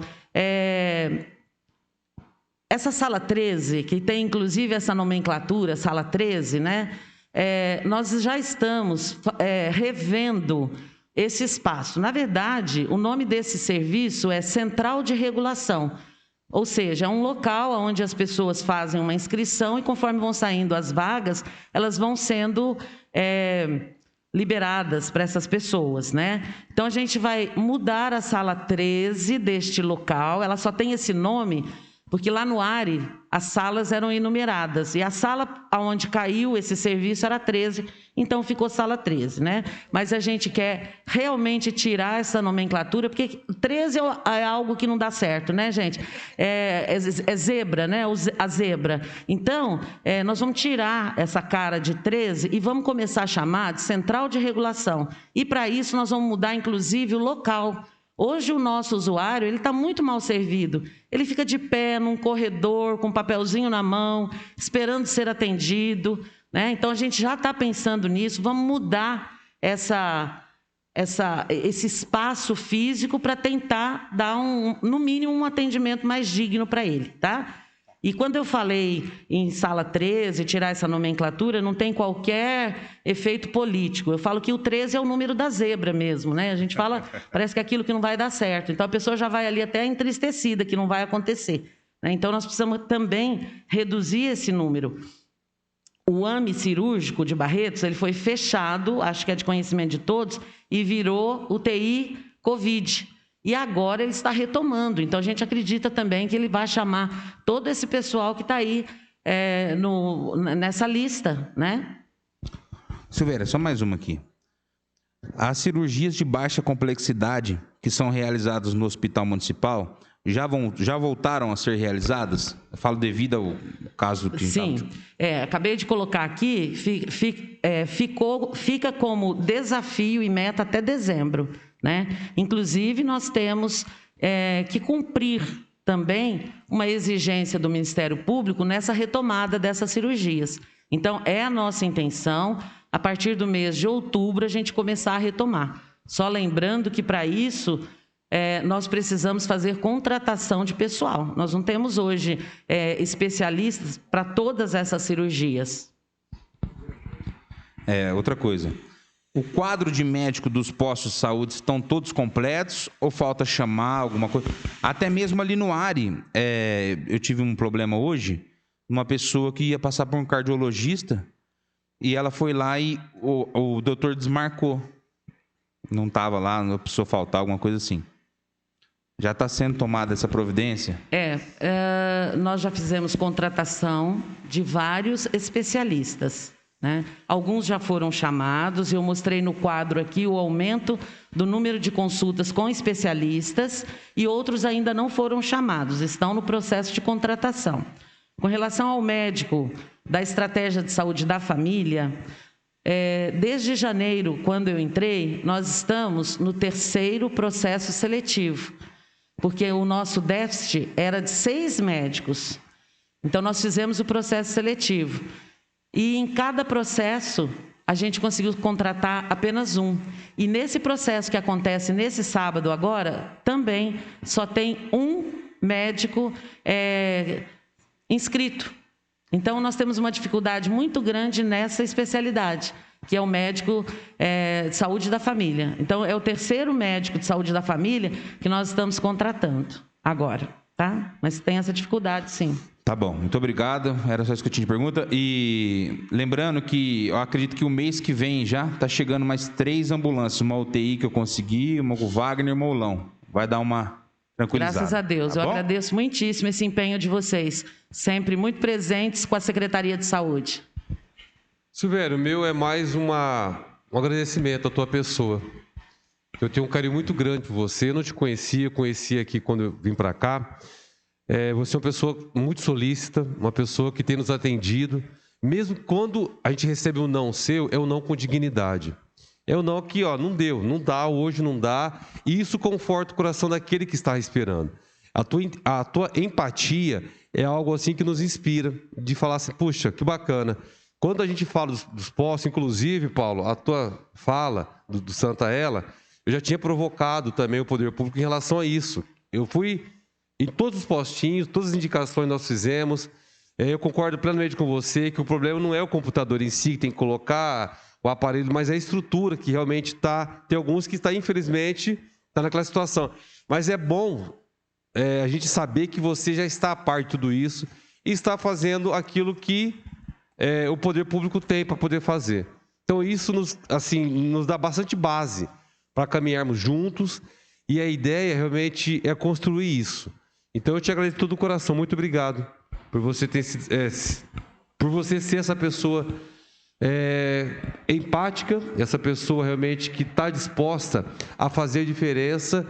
Essa Sala 13, que tem inclusive essa nomenclatura, Sala 13, né? Nós já estamos revendo esse espaço. Na verdade, o nome desse serviço é Central de Regulação, ou seja, é um local onde as pessoas fazem uma inscrição e conforme vão saindo as vagas, elas vão sendo liberadas para essas pessoas, né? Então, a gente vai mudar a Sala 13 deste local, ela só tem esse nome porque lá no ARE as salas eram enumeradas e a sala onde caiu esse serviço era 13, então ficou Sala 13, né? Mas a gente quer realmente tirar essa nomenclatura, porque 13 é algo que não dá certo, né, gente? É zebra, né? A zebra. Então, nós vamos tirar essa cara de 13 e vamos começar a chamar de Central de Regulação. E para isso nós vamos mudar, inclusive, o local. Hoje o nosso usuário ele está muito mal servido. Ele fica de pé num corredor, com um papelzinho na mão, esperando ser atendido, né? Então, a gente já está pensando nisso. Vamos mudar esse espaço físico para tentar dar, no mínimo, um atendimento mais digno para ele, tá? E quando eu falei em Sala 13, tirar essa nomenclatura, não tem qualquer efeito político. Eu falo que o 13 é o número da zebra mesmo, né? A gente fala, parece que é aquilo que não vai dar certo. Então, a pessoa já vai ali até entristecida, que não vai acontecer, né? Então, nós precisamos também reduzir esse número. O AME cirúrgico de Barretos, ele foi fechado, acho que é de conhecimento de todos, e virou UTI Covid. E agora ele está retomando. Então, a gente acredita também que ele vai chamar todo esse pessoal que está aí nessa lista, né? Silvéria, só mais uma aqui. As cirurgias de baixa complexidade que são realizadas no Hospital Municipal já voltaram a ser realizadas? Eu falo devido ao caso que... Sim, acabei de colocar aqui, fica como desafio e meta até dezembro, né? Inclusive, nós temos que cumprir também uma exigência do Ministério Público nessa retomada dessas cirurgias. Então, é a nossa intenção, a partir do mês de outubro, a gente começar a retomar. Só lembrando que, para isso, nós precisamos fazer contratação de pessoal. Nós não temos hoje especialistas para todas essas cirurgias. Outra coisa. O quadro de médico dos postos de saúde estão todos completos ou falta chamar alguma coisa? Até mesmo ali no ARE, eu tive um problema hoje, uma pessoa que ia passar por um cardiologista e ela foi lá e o doutor desmarcou. Não estava lá, não precisou faltar, alguma coisa assim. Já está sendo tomada essa providência? Nós já fizemos contratação de vários especialistas, né? Alguns já foram chamados, eu mostrei no quadro aqui o aumento do número de consultas com especialistas e outros ainda não foram chamados, estão no processo de contratação. Com relação ao médico da estratégia de saúde da família, desde janeiro, quando eu entrei, nós estamos no 3º processo seletivo, porque o nosso déficit era de 6 médicos. Então, nós fizemos o processo seletivo. E em cada processo, a gente conseguiu contratar apenas um. E nesse processo que acontece nesse sábado agora, também só tem um médico inscrito. Então, nós temos uma dificuldade muito grande nessa especialidade, que é o médico de saúde da família. Então, é o terceiro médico de saúde da família que nós estamos contratando agora, tá? Mas tem essa dificuldade, sim. Tá bom, muito obrigado. Era só isso que eu tinha de pergunta. E lembrando que eu acredito que o mês que vem já está chegando mais 3 ambulâncias. Uma UTI que eu consegui, uma com o Wagner e uma Moulão. Vai dar uma tranquilizada. Graças a Deus. Tá eu bom? agradeço muitíssimo esse empenho de vocês. Sempre muito presentes com a Secretaria de Saúde. Silvério, o meu é mais um agradecimento à tua pessoa. Eu tenho um carinho muito grande por você. Eu não te conhecia, conheci aqui quando eu vim para cá. Você é uma pessoa muito solícita, uma pessoa que tem nos atendido. Mesmo quando a gente recebe um não seu, é um não com dignidade. É um não que, não deu, não dá, hoje não dá. E isso conforta o coração daquele que está esperando. A tua empatia é algo assim que nos inspira, de falar assim, puxa, que bacana. Quando a gente fala dos postos, inclusive, Paulo, a tua fala do Santa Ela, eu já tinha provocado também o poder público em relação a isso. Eu fui em todos os postinhos, todas as indicações nós fizemos. Eu concordo plenamente com você que o problema não é o computador em si, que tem que colocar o aparelho, mas é a estrutura que realmente está. Tem alguns que infelizmente, está naquela situação. Mas é bom a gente saber que você já está a par de tudo isso e está fazendo aquilo que o poder público tem para poder fazer. Então, isso nos dá bastante base para caminharmos juntos e a ideia realmente é construir isso. Então, eu te agradeço de todo o coração. Muito obrigado por você por você ser essa pessoa empática, essa pessoa realmente que está disposta a fazer a diferença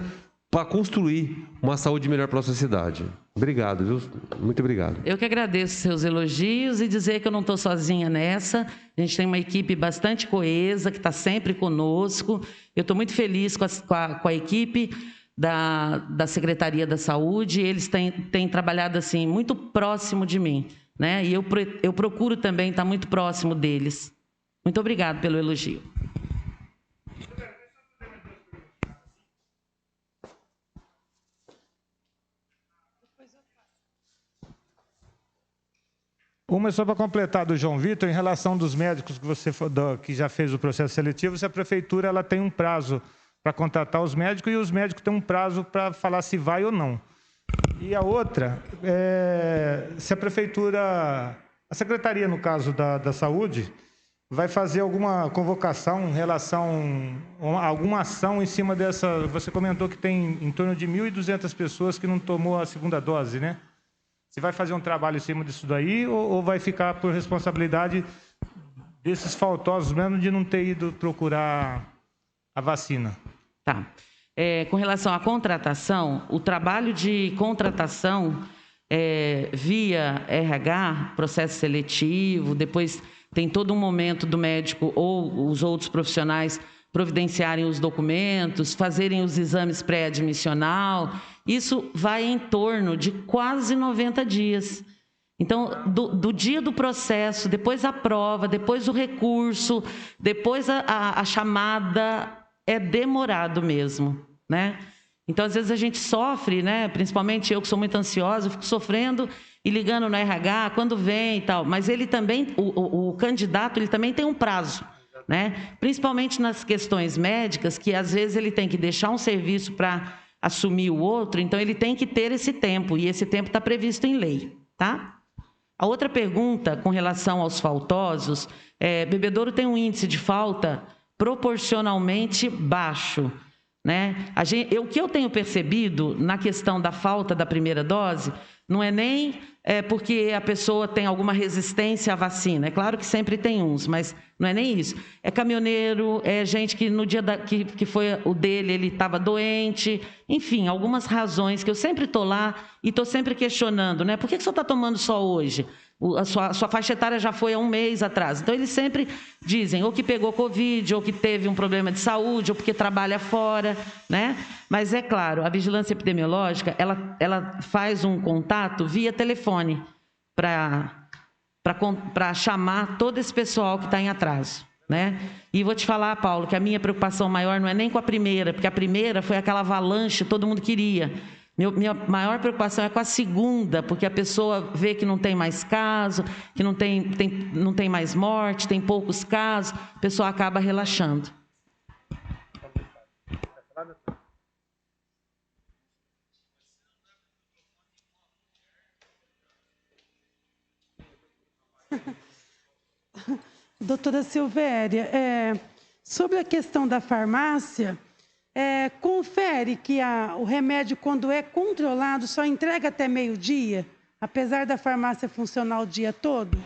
para construir uma saúde melhor para a nossa cidade. Obrigado, viu? Muito obrigado. Eu que agradeço seus elogios e dizer que eu não estou sozinha nessa. A gente tem uma equipe bastante coesa, que está sempre conosco. Eu estou muito feliz com a equipe da Secretaria da Saúde. Eles têm trabalhado assim, muito próximo de mim, né? E eu procuro também estar muito próximo deles. Muito obrigado pelo elogio. Uma só para completar do João Vitor, em relação dos médicos que já fez o processo seletivo, se a prefeitura ela tem um prazo para contratar os médicos e os médicos têm um prazo para falar se vai ou não. E a outra, se a prefeitura, a secretaria, no caso da saúde, vai fazer alguma convocação em relação a alguma ação em cima dessa... Você comentou que tem em torno de 1.200 pessoas que não tomou a segunda dose, né? Você vai fazer um trabalho em cima disso daí ou vai ficar por responsabilidade desses faltosos mesmo de não ter ido procurar a vacina? Tá. Com relação à contratação, o trabalho de contratação via RH, processo seletivo, depois tem todo um momento do médico ou os outros profissionais providenciarem os documentos, fazerem os exames pré-admissional. Isso vai em torno de quase 90 dias. Então, do dia do processo, depois a prova, depois o recurso, depois a chamada, é demorado mesmo, né? Então, às vezes a gente sofre, né? Principalmente eu que sou muito ansiosa, eu fico sofrendo e ligando no RH, quando vem e tal. Mas ele também, o candidato, ele também tem um prazo, né? Principalmente nas questões médicas, que às vezes ele tem que deixar um serviço para assumir o outro, então ele tem que ter esse tempo, e esse tempo está previsto em lei, tá? A outra pergunta com relação aos faltosos, Bebedouro tem um índice de falta proporcionalmente baixo, né? O que eu tenho percebido na questão da falta da primeira dose, não é nem porque a pessoa tem alguma resistência à vacina. É claro que sempre tem uns, mas não é nem isso. É caminhoneiro, é gente que no dia que foi o dele, ele estava doente. Enfim, algumas razões que eu sempre estou lá e estou sempre questionando, né? Por que você está tomando só hoje? A sua faixa etária já foi há um mês atrás. Então, eles sempre dizem ou que pegou Covid, ou que teve um problema de saúde, ou porque trabalha fora, né? Mas, é claro, a vigilância epidemiológica, ela faz um contato via telefone. para chamar todo esse pessoal que está em atraso, né? E vou te falar, Paulo, que a minha preocupação maior não é nem com a primeira, porque a primeira foi aquela avalanche, todo mundo queria. Minha maior preocupação é com a segunda, porque a pessoa vê que não tem mais caso, que não tem mais morte, tem poucos casos, a pessoa acaba relaxando. Doutora Silvéria, sobre a questão da farmácia, confere que o remédio, quando é controlado, só entrega até meio-dia, apesar da farmácia funcionar o dia todo?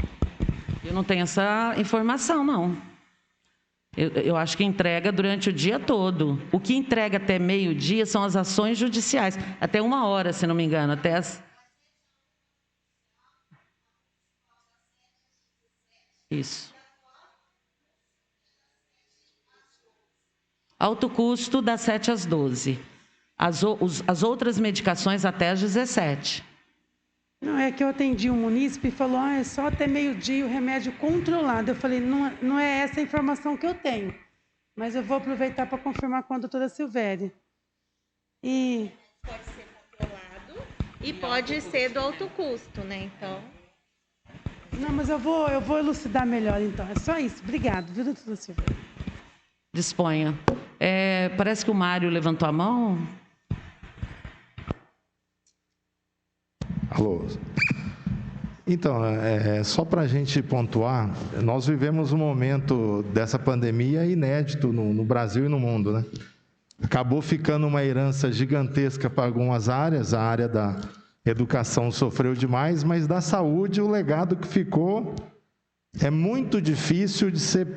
Eu não tenho essa informação, não. Eu acho que entrega durante o dia todo. O que entrega até meio-dia são as ações judiciais, até 1h, se não me engano, até as... Isso. Alto custo das 7 às 12. As outras medicações até às 17. Não, é que eu atendi um munícipe e falou, é só até meio-dia o remédio controlado. Eu falei, não é essa a informação que eu tenho. Mas eu vou aproveitar para confirmar com a doutora Silvéria. Pode ser controlado e pode ser do alto custo, né? Então... Não, mas eu vou elucidar melhor, então. É só isso. Obrigado, viu, doutora Silvéria? Disponha. Parece que o Mário levantou a mão. Alô. Então, só para a gente pontuar, nós vivemos um momento dessa pandemia inédito no Brasil e no mundo, né? Acabou ficando uma herança gigantesca para algumas áreas, a área da educação sofreu demais, mas da saúde o legado que ficou é muito difícil de ser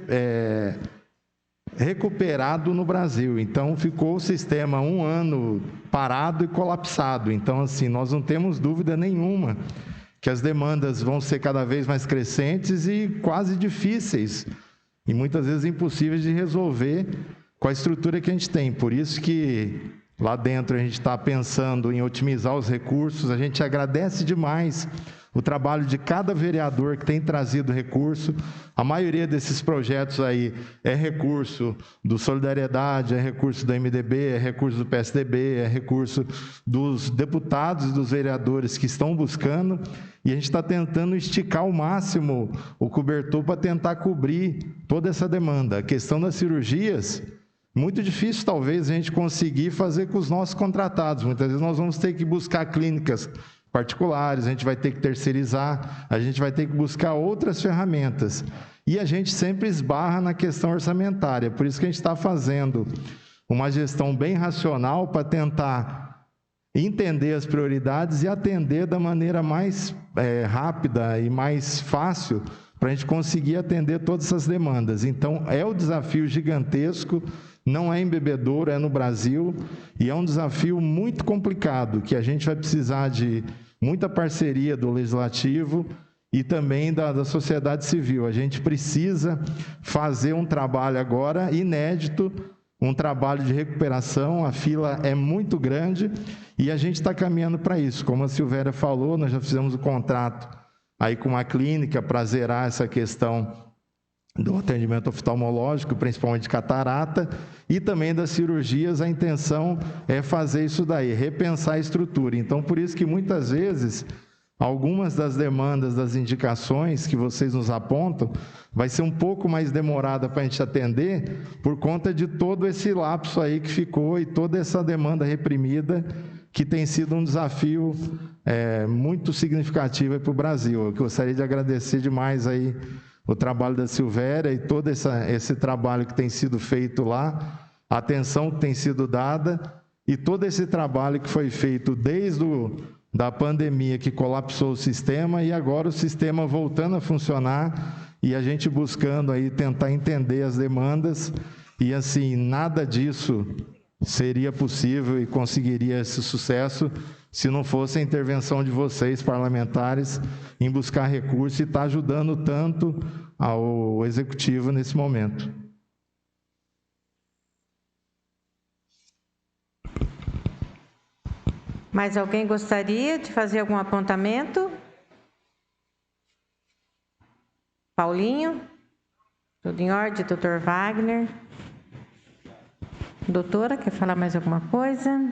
recuperado no Brasil. Então, ficou o sistema 1 ano parado e colapsado. Então, assim, nós não temos dúvida nenhuma que as demandas vão ser cada vez mais crescentes e quase difíceis, e muitas vezes impossíveis de resolver com a estrutura que a gente tem. Por isso que lá dentro a gente está pensando em otimizar os recursos. A gente agradece demais o trabalho de cada vereador que tem trazido recurso. A maioria desses projetos aí é recurso do Solidariedade, é recurso do MDB, é recurso do PSDB, é recurso dos deputados e dos vereadores que estão buscando, e a gente está tentando esticar ao máximo o cobertor para tentar cobrir toda essa demanda. A questão das cirurgias, muito difícil talvez a gente conseguir fazer com os nossos contratados. Muitas vezes nós vamos ter que buscar clínicas particulares, a gente vai ter que terceirizar, a gente vai ter que buscar outras ferramentas. E a gente sempre esbarra na questão orçamentária, por isso que a gente está fazendo uma gestão bem racional para tentar entender as prioridades e atender da maneira mais rápida e mais fácil para a gente conseguir atender todas essas demandas. Então, é um desafio gigantesco, não é em Bebedouro, é no Brasil, e é um desafio muito complicado, que a gente vai precisar de muita parceria do Legislativo e também da sociedade civil. A gente precisa fazer um trabalho agora inédito, um trabalho de recuperação. A fila é muito grande e a gente está caminhando para isso. Como a Silvéria falou, nós já fizemos o contrato aí com uma clínica para zerar essa questão do atendimento oftalmológico, principalmente de catarata, e também das cirurgias. A intenção é fazer isso daí, repensar a estrutura. Então, por isso que muitas vezes, algumas das demandas, das indicações que vocês nos apontam, vai ser um pouco mais demorada para a gente atender, por conta de todo esse lapso aí que ficou e toda essa demanda reprimida, que tem sido um desafio muito significativo para o Brasil. Eu gostaria de agradecer demais aí o trabalho da Silvéria e todo esse trabalho que tem sido feito lá, a atenção que tem sido dada e todo esse trabalho que foi feito desde da pandemia, que colapsou o sistema, e agora o sistema voltando a funcionar e a gente buscando aí tentar entender as demandas. E assim, nada disso seria possível e conseguiria esse sucesso se não fosse a intervenção de vocês, parlamentares, em buscar recursos e estar ajudando tanto ao Executivo nesse momento. Mais alguém gostaria de fazer algum apontamento? Paulinho? Tudo em ordem, doutor Wagner? Doutora, quer falar mais alguma coisa?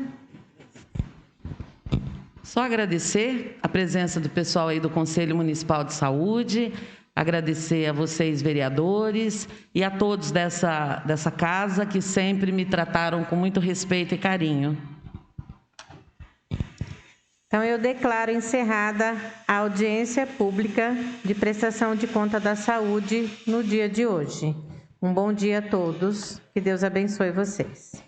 Só agradecer a presença do pessoal aí do Conselho Municipal de Saúde, agradecer a vocês, vereadores, e a todos dessa casa que sempre me trataram com muito respeito e carinho. Então, eu declaro encerrada a audiência pública de prestação de conta da saúde no dia de hoje. Um bom dia a todos, que Deus abençoe vocês.